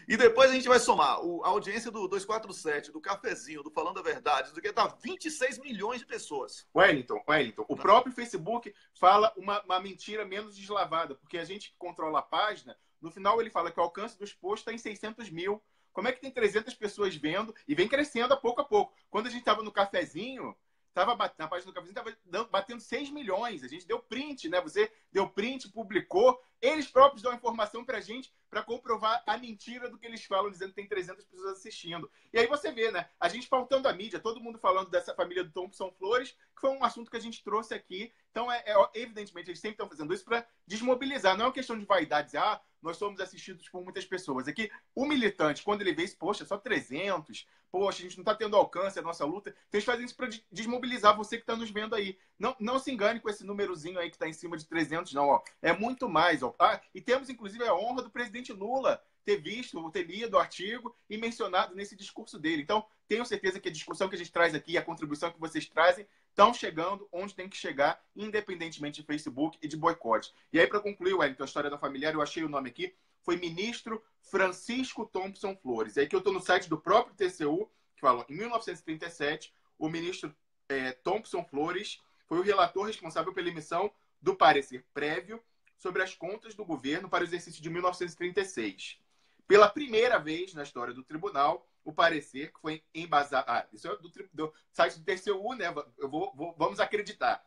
E depois a gente vai somar a audiência do 247, do Cafezinho, do Falando a Verdade, do que dá 26 milhões de pessoas. Wellington, o próprio Facebook fala uma mentira menos deslavada, porque a gente que controla a página, no final ele fala que o alcance dos posts está em 600 mil. Como é que tem 300 pessoas vendo e vem crescendo a pouco? Quando a gente estava no Cafezinho, na página do Cafezinho, estava batendo 6 milhões. A gente deu print, né? Você deu print, publicou. Eles próprios dão informação para a gente para comprovar a mentira do que eles falam, dizendo que tem 300 pessoas assistindo. E aí você vê, né? A gente pautando a mídia, todo mundo falando dessa família do Thompson Flores, que foi um assunto que a gente trouxe aqui. Então, evidentemente, eles sempre estão fazendo isso para desmobilizar. Não é uma questão de vaidade, dizer, nós somos assistidos por muitas pessoas. Aqui, o militante, quando ele vê isso, poxa, só 300, poxa, a gente não está tendo alcance, a nossa luta. Então, eles fazem isso para desmobilizar você que está nos vendo aí. Não se engane com esse númerozinho aí que está em cima de 300, não. Ó. É muito mais. Ó. E temos, inclusive, a honra do presidente Lula ter visto, ter lido o artigo e mencionado nesse discurso dele. Então, tenho certeza que a discussão que a gente traz aqui, a contribuição que vocês trazem, estão chegando onde tem que chegar, independentemente de Facebook e de boicote. E aí, para concluir, Wellington, a história da familiar, eu achei o nome aqui, foi ministro Francisco Thompson Flores. E aí que eu estou no site do próprio TCU, que falou, em 1937, o ministro Thompson Flores foi o relator responsável pela emissão do parecer prévio sobre as contas do governo para o exercício de 1936. Pela primeira vez na história do tribunal, o parecer que foi embasado... isso é do site do TCU, né? Vamos acreditar.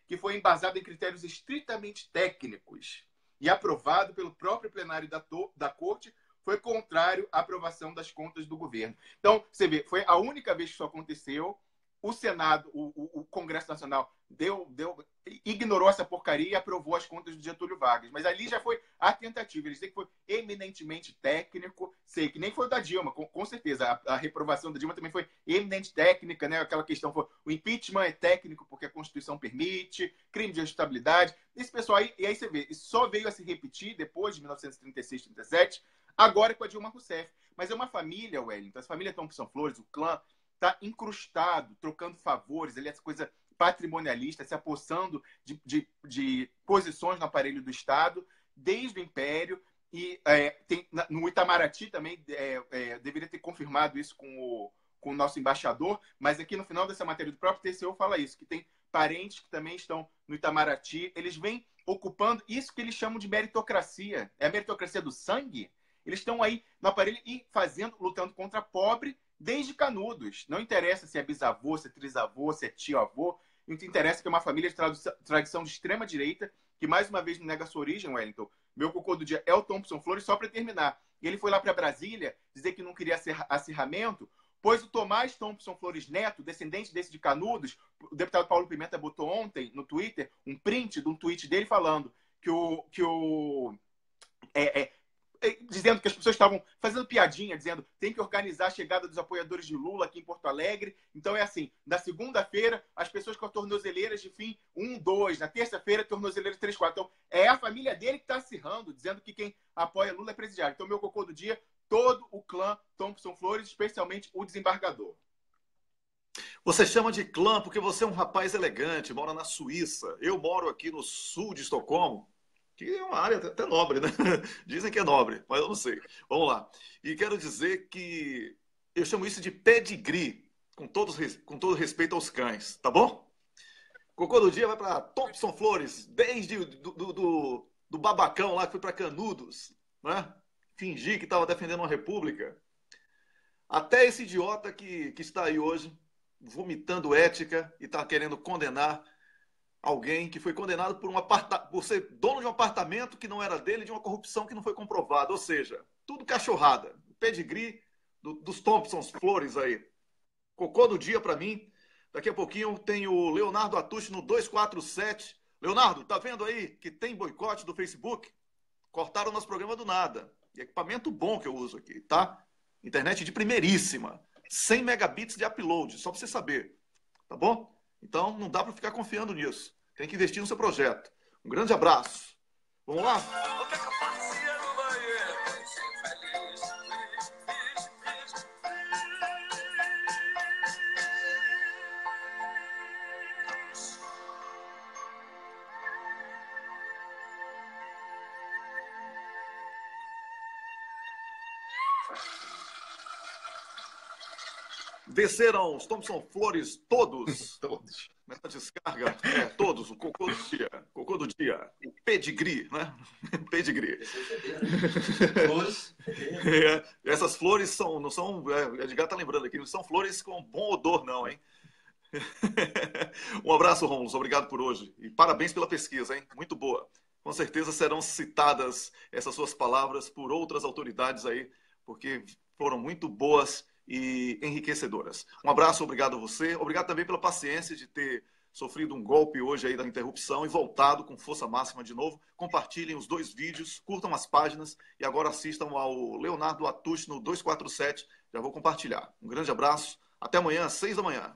Que foi embasado em critérios estritamente técnicos e aprovado pelo próprio plenário da Corte, foi contrário à aprovação das contas do governo. Então, você vê, foi a única vez que isso aconteceu. O Senado, o Congresso Nacional, ignorou essa porcaria e aprovou as contas do Getúlio Vargas. Mas ali já foi a tentativa. Eles dizem que foi eminentemente técnico. Sei que nem foi o da Dilma, com certeza. A reprovação da Dilma também foi eminente técnica, né? Aquela questão foi o impeachment é técnico porque a Constituição permite, crime de injustiçabilidade. Esse pessoal aí, e aí você vê, isso só veio a se repetir depois de 1936, 37, agora com a Dilma Rousseff. Mas é uma família, Wellington, essa família Thompson Flores, o clã, está incrustado, trocando favores, ali essa coisa patrimonialista, se apossando de posições no aparelho do Estado, desde o Império, e no Itamaraty também deveria ter confirmado isso com o nosso embaixador, mas aqui no final dessa matéria do próprio TCU fala isso, que tem parentes que também estão no Itamaraty, eles vêm ocupando isso que eles chamam de meritocracia, é a meritocracia do sangue, eles estão aí no aparelho e lutando contra pobre, desde Canudos. Não interessa se é bisavô, se é trisavô, se é tio-avô. O que interessa é que é uma família de tradição de extrema-direita, que mais uma vez não nega sua origem, Wellington. Meu cocô do dia é o Thompson Flores, só para terminar. E ele foi lá para Brasília dizer que não queria acirramento, pois o Tomás Thompson Flores Neto, descendente desse de Canudos, o deputado Paulo Pimenta botou ontem no Twitter um print de um tweet dele falando dizendo que as pessoas estavam fazendo piadinha, dizendo tem que organizar a chegada dos apoiadores de Lula aqui em Porto Alegre. Então é assim, na segunda-feira, as pessoas com as tornozeleiras de fim 1, 2. Na terça-feira, tornozeleiras 3, 4. Então é a família dele que está acirrando, dizendo que quem apoia Lula é presidiário. Então meu cocô do dia, todo o clã Thompson Flores, especialmente o desembargador. Você chama de clã porque você é um rapaz elegante, mora na Suíça. Eu moro aqui no sul de Estocolmo, que é uma área até nobre, né? Dizem que é nobre, mas eu não sei. Vamos lá. E quero dizer que eu chamo isso de pedigree, com todo respeito aos cães, tá bom? Cocô do dia vai para Thompson Flores, desde do babacão lá que foi para Canudos, né? Fingir que estava defendendo uma república. Até esse idiota que está aí hoje, vomitando ética e está querendo condenar alguém que foi condenado por ser dono de um apartamento que não era dele, de uma corrupção que não foi comprovada. Ou seja, tudo cachorrada. O pedigree dos Thompsons Flores aí. Cocô do dia para mim. Daqui a pouquinho tem o Leonardo Atushi no 247. Leonardo, tá vendo aí que tem boicote do Facebook? Cortaram o nosso programa do nada. E equipamento bom que eu uso aqui, tá? Internet de primeiríssima. 100 megabits de upload, só para você saber. Tá bom? Então, não dá para ficar confiando nisso. Tem que investir no seu projeto. Um grande abraço. Vamos lá? Desceram os Thompson Flores todos. Todos. Nessa descarga. Todos. O cocô do dia. Cocô do dia. O pedigree, né? Pedigree. Essas flores são, não são... Edgar tá lembrando aqui, não são flores com bom odor, não, hein? Um abraço, Romulo. Obrigado por hoje. E parabéns pela pesquisa, hein? Muito boa. Com certeza serão citadas essas suas palavras por outras autoridades aí, porque foram muito boas e enriquecedoras. Um abraço, obrigado a você. Obrigado também pela paciência de ter sofrido um golpe hoje aí da interrupção e voltado com força máxima de novo. Compartilhem os 2 vídeos, curtam as páginas e agora assistam ao Leonardo Atushi no 247. Já vou compartilhar. Um grande abraço. Até amanhã, às 6 da manhã.